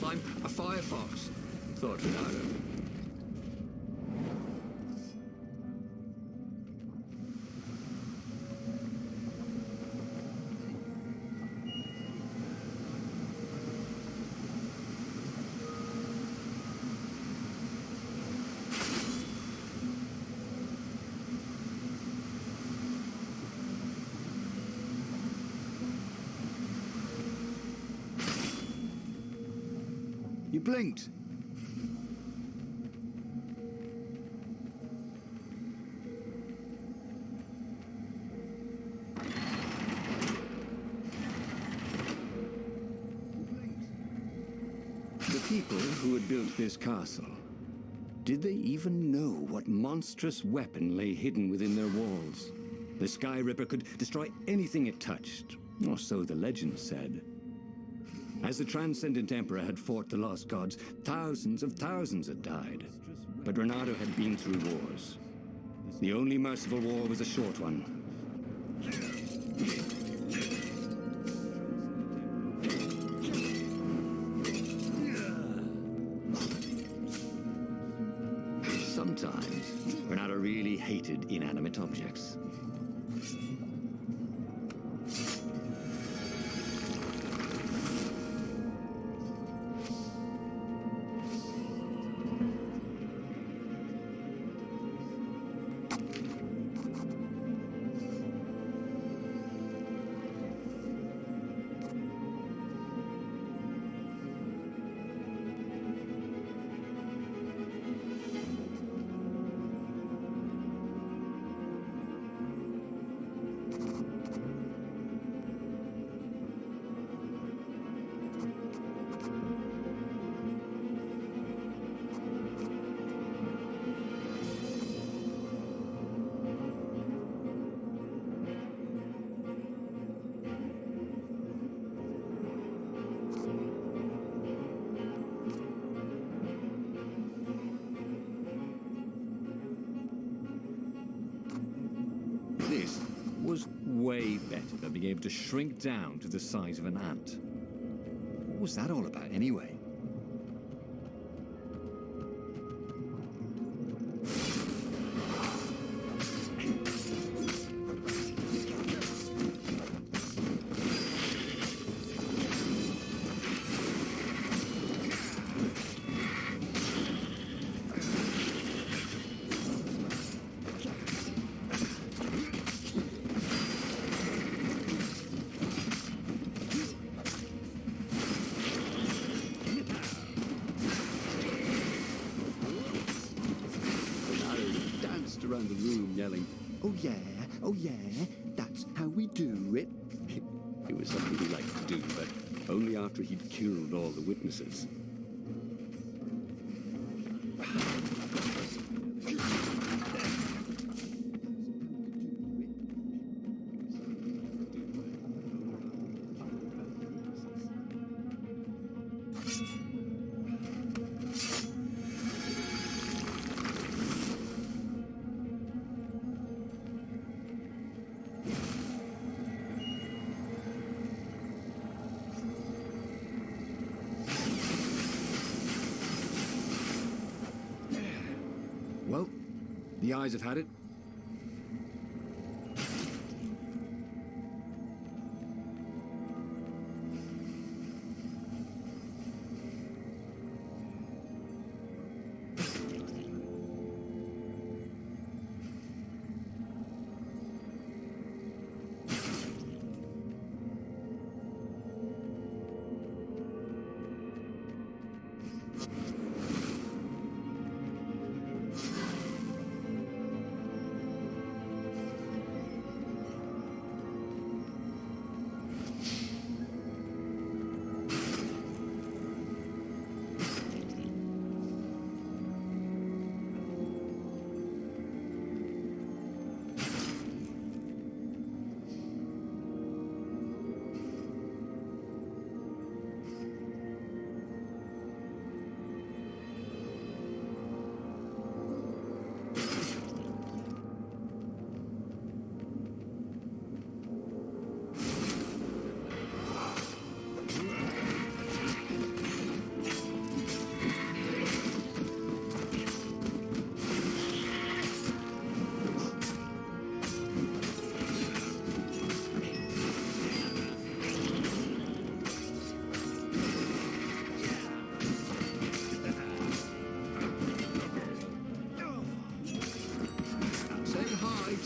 I'm a firefox, thought Renato. You blinked. The people who had built this castle, did they even know what monstrous weapon lay hidden within their walls? The Sky Ripper could destroy anything it touched, or so the legend said. As the Transcendent Emperor had fought the lost gods, thousands of thousands had died. But Renato had been through wars. The only merciful war was a short one. Sometimes, Renato really hated inanimate objects. This was way better than being able to shrink down to the size of an ant. What was that all about, anyway? Around the room yelling, oh yeah, that's how we do it. It was something he liked to do, but only after he'd killed all the witnesses. Well, the eyes have had it.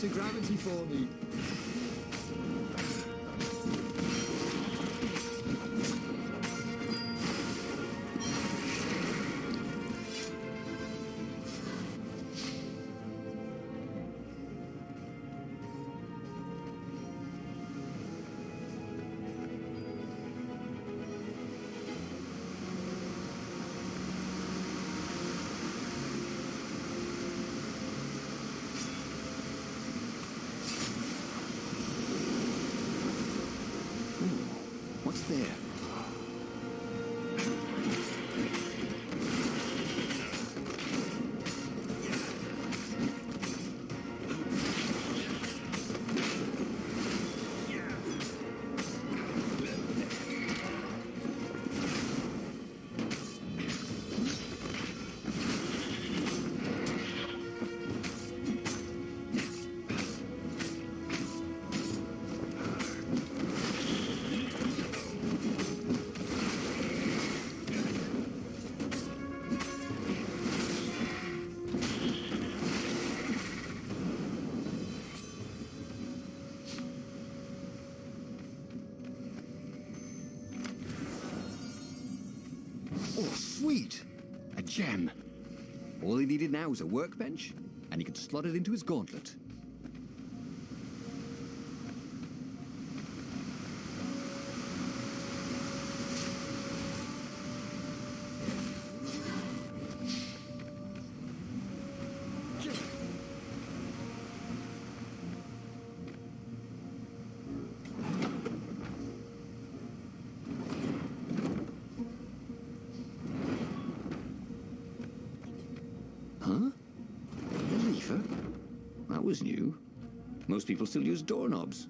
To gravity for me. Sweet! A gem. All he needed now was a workbench, and he could slot it into his gauntlet. Huh? A lever? That was new. Most people still use doorknobs.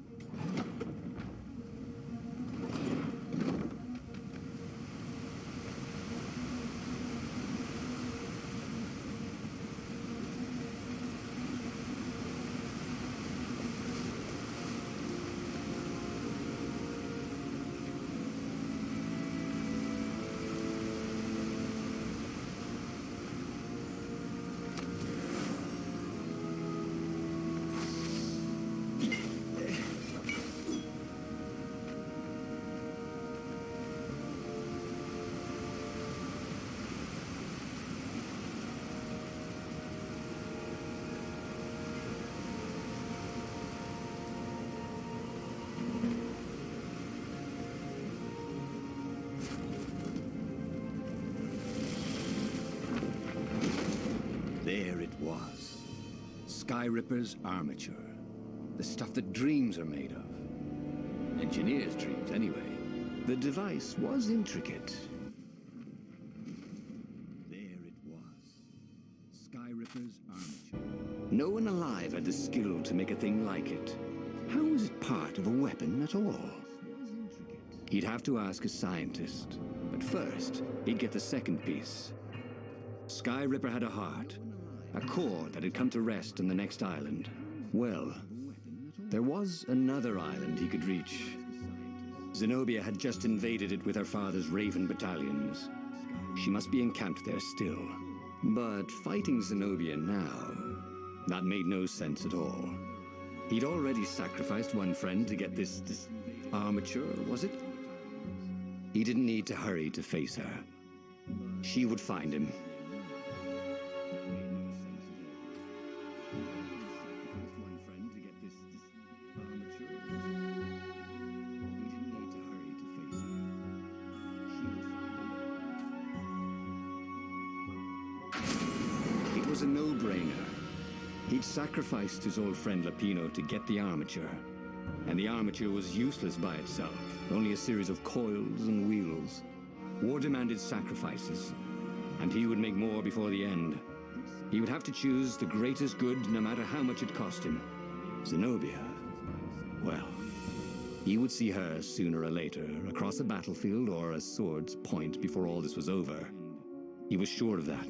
There it was. Sky Ripper's armature. The stuff that dreams are made of. Engineers' dreams, anyway. The device was intricate. There it was. Sky Ripper's armature. No one alive had the skill to make a thing like it. How was it part of a weapon at all? He'd have to ask a scientist. But first, he'd get the second piece. Sky Ripper had a heart. A core that had come to rest on the next island. Well, there was another island he could reach. Zenobia had just invaded it with her father's Raven battalions. She must be encamped there still. But fighting Zenobia now, that made no sense at all. He'd already sacrificed one friend to get this armature, was it? He didn't need to hurry to face her. She would find him. It was a no-brainer. He'd sacrificed his old friend Lapino to get the armature. And the armature was useless by itself, only a series of coils and wheels. War demanded sacrifices, and he would make more before the end. He would have to choose the greatest good no matter how much it cost him. Zenobia. Well, he would see her sooner or later, across a battlefield or a sword's point before all this was over. He was sure of that.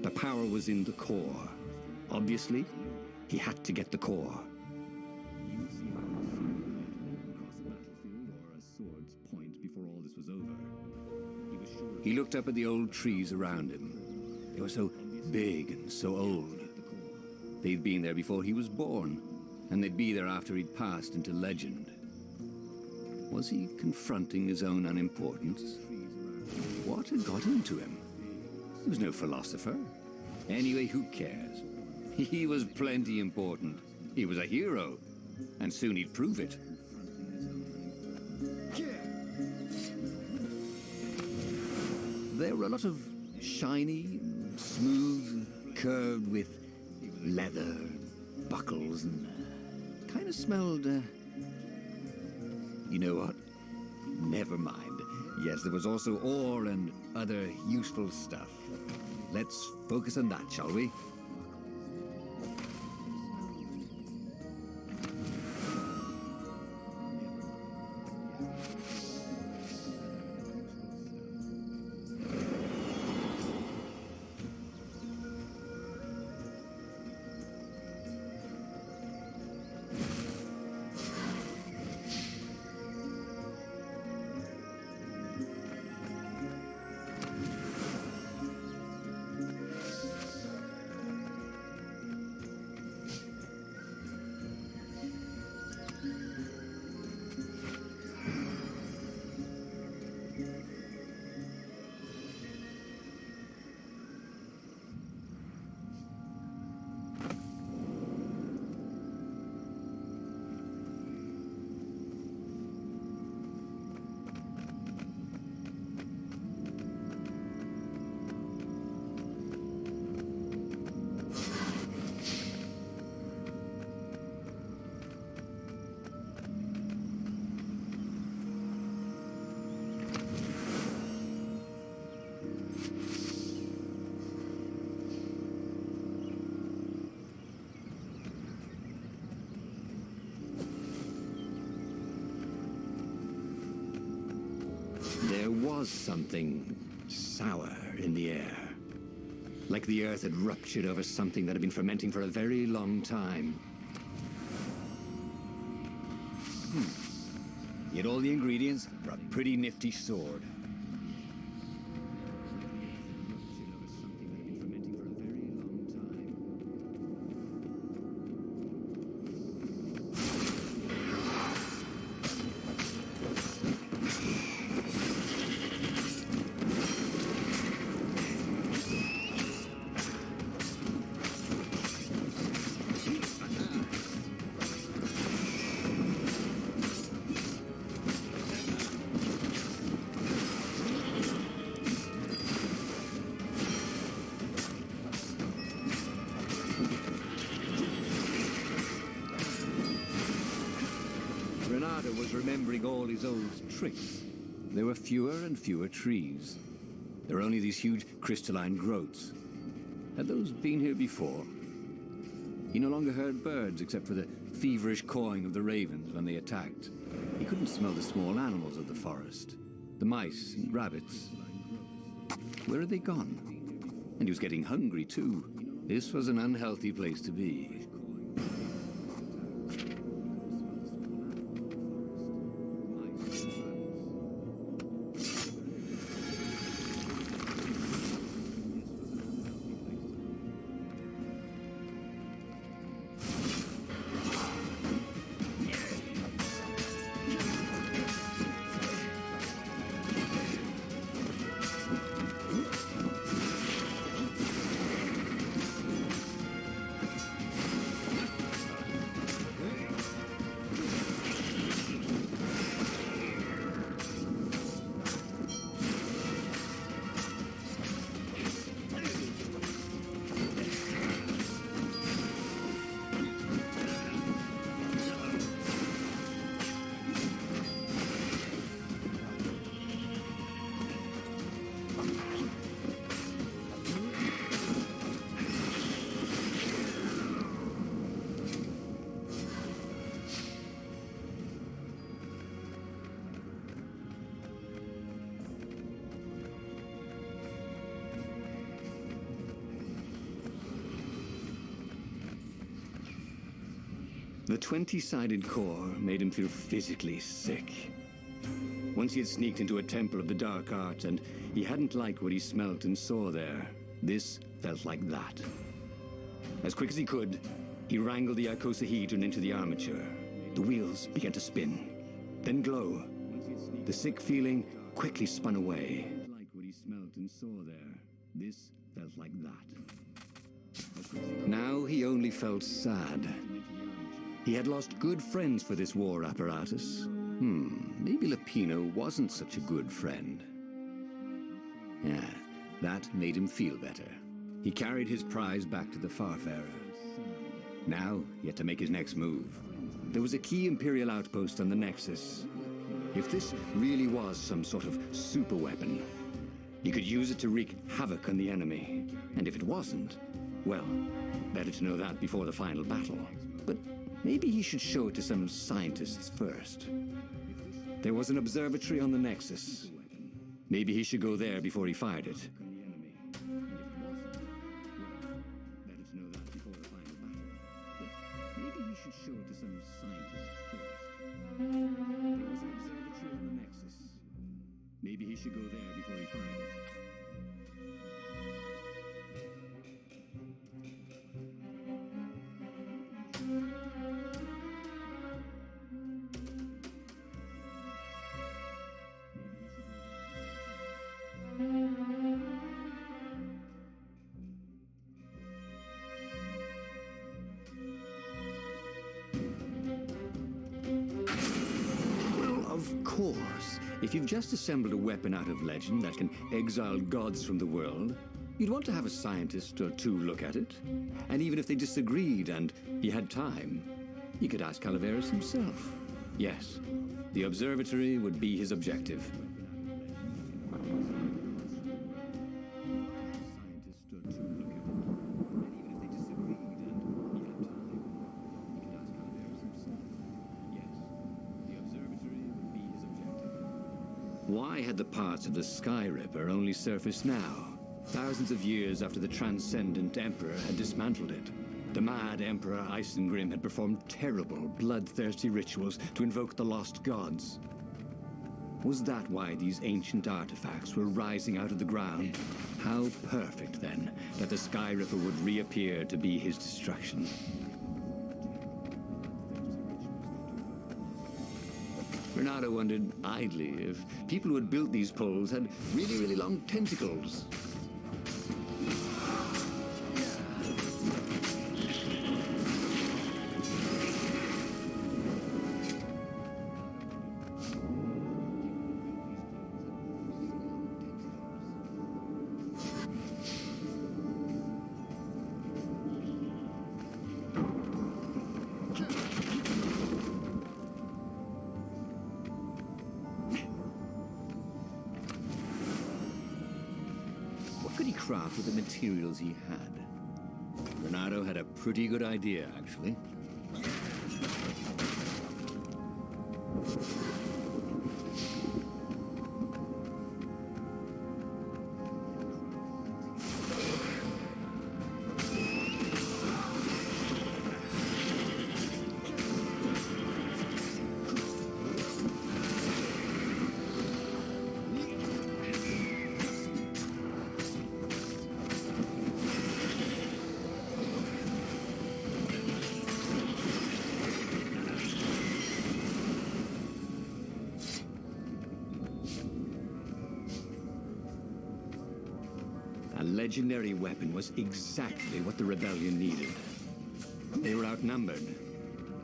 The power was in the core. Obviously, he had to get the core. He looked up at the old trees around him. They were so big and so old. They'd been there before he was born, and they'd be there after he'd passed into legend. Was he confronting his own unimportance? What had got into him? He was no philosopher. Anyway, who cares? He was plenty important. He was a hero, and soon he'd prove it. There were a lot of shiny, smooth, curved with leather, buckles, and kind of smelled, you know what? Never mind. Yes, there was also ore and other useful stuff. Let's focus on that, shall we? was something sour in the air. Like the earth had ruptured over something that had been fermenting for a very long time. He had all the ingredients for a pretty nifty sword. Was remembering all his old tricks. There were fewer and fewer trees. There were only these huge crystalline growths. Had those been here before? He no longer heard birds except for the feverish cawing of the ravens when they attacked. He couldn't smell the small animals of the forest, the mice and rabbits. Where had they gone? And he was getting hungry too. This was an unhealthy place to be. The 20-sided core made him feel physically sick. Once he had sneaked into a temple of the dark art, and he hadn't liked what he smelt and saw there. This felt like that. As quick as he could, he wrangled the icosahedron into the armature. The wheels began to spin, then glow. The sick feeling quickly spun away. Like what he smelt and saw there. This felt like that. Now he only felt sad. He had lost good friends for this war apparatus. Maybe Lapino wasn't such a good friend. Yeah, that made him feel better. He carried his prize back to the Farfarer. Now, he had to make his next move. There was a key Imperial outpost on the Nexus. If this really was some sort of super weapon, he could use it to wreak havoc on the enemy. And if it wasn't, well, better to know that before the final battle. But maybe he should show it to some scientists first. There was an observatory on the Nexus. Maybe he should go there before he fired it. Maybe he should go there before he fired it. Of course, if you've just assembled a weapon out of legend that can exile gods from the world, you'd want to have a scientist or two look at it. And even if they disagreed and he had time, he could ask Calaveras himself. Yes, the observatory would be his objective. Why had the parts of the Sky Ripper only surfaced now, thousands of years after the Transcendent Emperor had dismantled it? The mad Emperor Isengrim had performed terrible, bloodthirsty rituals to invoke the lost gods. Was that why these ancient artifacts were rising out of the ground? How perfect, then, that the Sky Ripper would reappear to be his destruction. Renato wondered idly if people who had built these poles had really, really long tentacles. What could he craft with the materials he had? Renato had a pretty good idea, actually. A legendary weapon was exactly what the rebellion needed. They were outnumbered.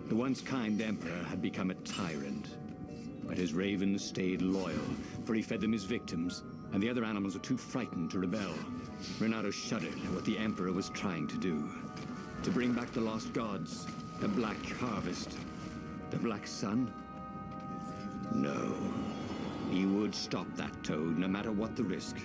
The once kind emperor had become a tyrant. But his ravens stayed loyal, for he fed them his victims, and the other animals were too frightened to rebel. Renato shuddered at what the emperor was trying to do. To bring back the lost gods, the Black Harvest, the Black Sun? No. He would stop that toad, no matter what the risk.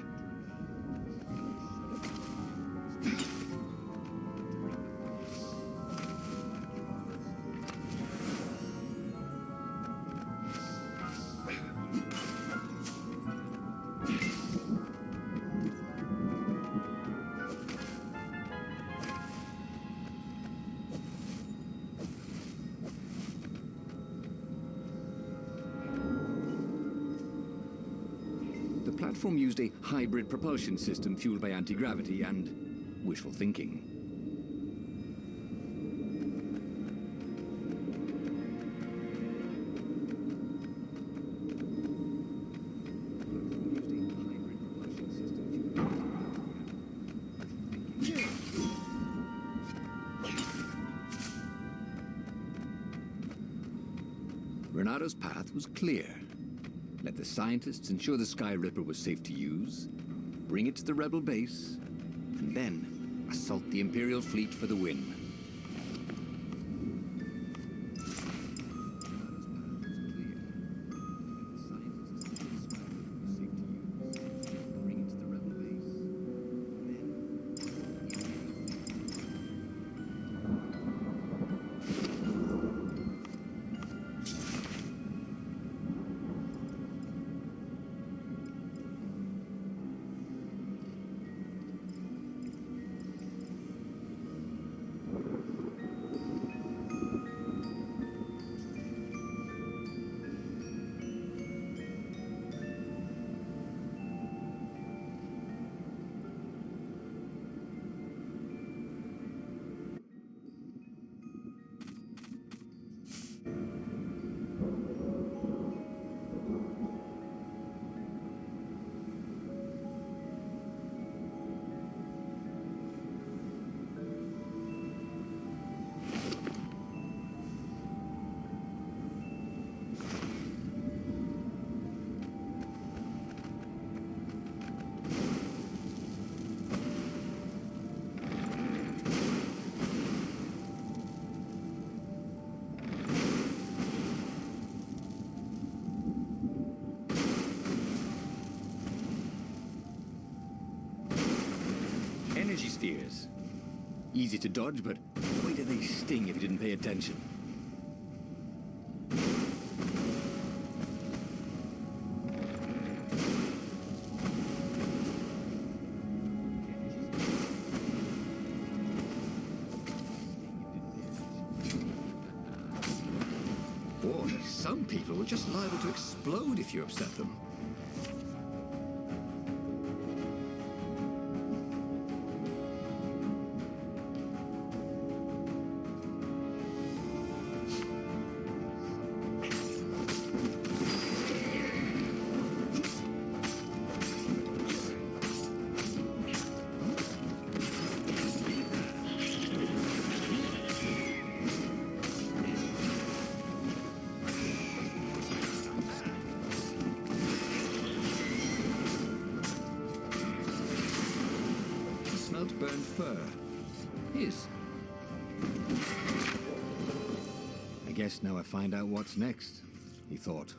The platform used a hybrid propulsion system fueled by anti-gravity and wishful thinking. Renato's path was clear. Let the scientists ensure the Sky Ripper was safe to use, bring it to the rebel base, and then assault the Imperial fleet for the win. Energy spheres. Easy to dodge, but boy do they sting if you didn't pay attention. Some people were just liable to explode if you upset them. Burned fur. His. I guess now I find out what's next, he thought.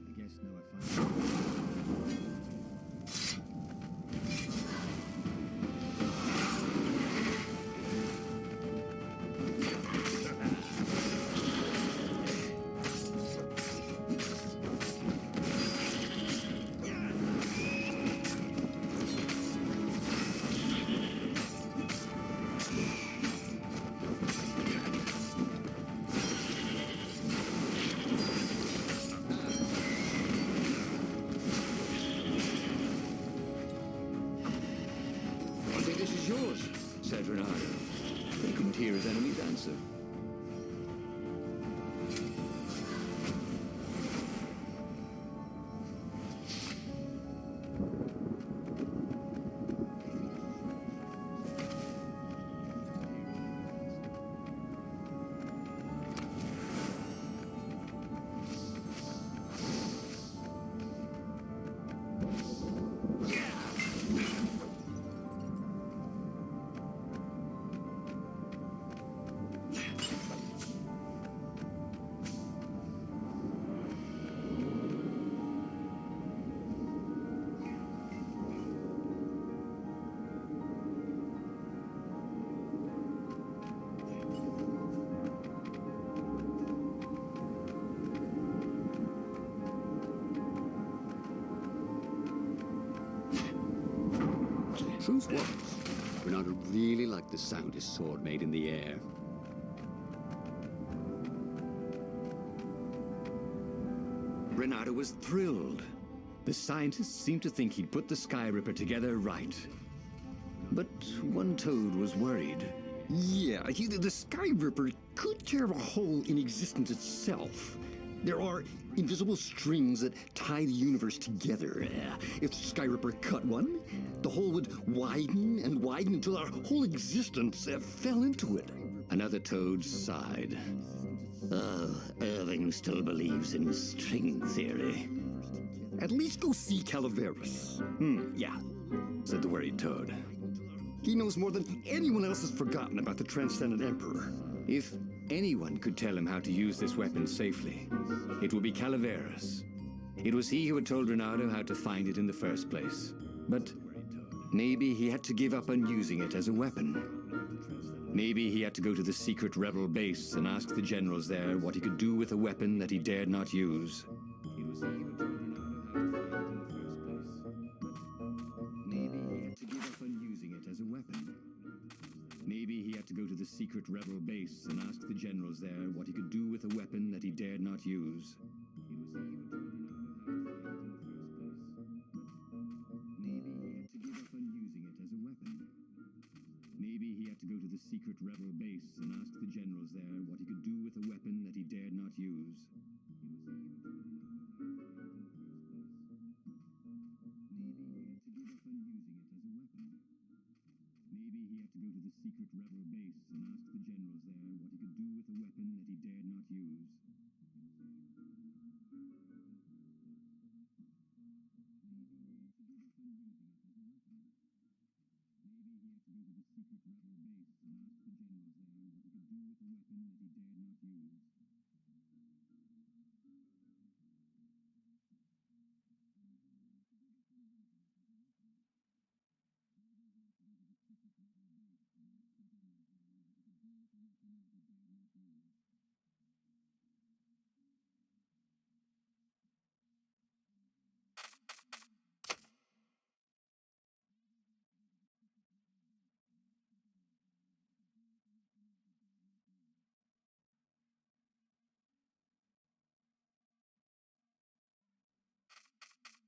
I guess now I find out. This is yours, said Renato. He couldn't hear his enemy's answer. Truth was, Renato really liked the sound his sword made in the air. Renato was thrilled. The scientists seemed to think he'd put the Sky Ripper together right. But one toad was worried. Yeah, the Sky Ripper could tear a hole in existence itself. There are invisible strings that tie the universe together. If the Sky Ripper cut one, the hole would widen and widen until our whole existence fell into it. Another toad sighed. Oh, Irving still believes in string theory. At least go see Calaveras. Yeah, said the worried toad. He knows more than anyone else has forgotten about the Transcendent Emperor. If anyone could tell him how to use this weapon safely, it would be Calaveras. It was he who had told Renato how to find it in the first place. But maybe he had to give up on using it as a weapon. Maybe he had to go to the secret rebel base and ask the generals there what he could do with a weapon that he dared not use. It was he who told Renato how to find it in the first place. But maybe he had to give up on using it as a weapon. Maybe he had to go to the secret rebel base and ask the generals there what he could do with a weapon that he dared not use. It was he who told Renato how to find it in the first place. But maybe he had to give up on using it as a weapon. Maybe he had to go to the secret rebel base and ask the generals there what he could do with a weapon that he dared not use. Maybe he had to go to the secret rebel base and ask the generals there what he could do with a weapon that he dared not use. Maybe he had to go to the secret rebel base and ask the generals there what he could do with a weapon that he dared not use.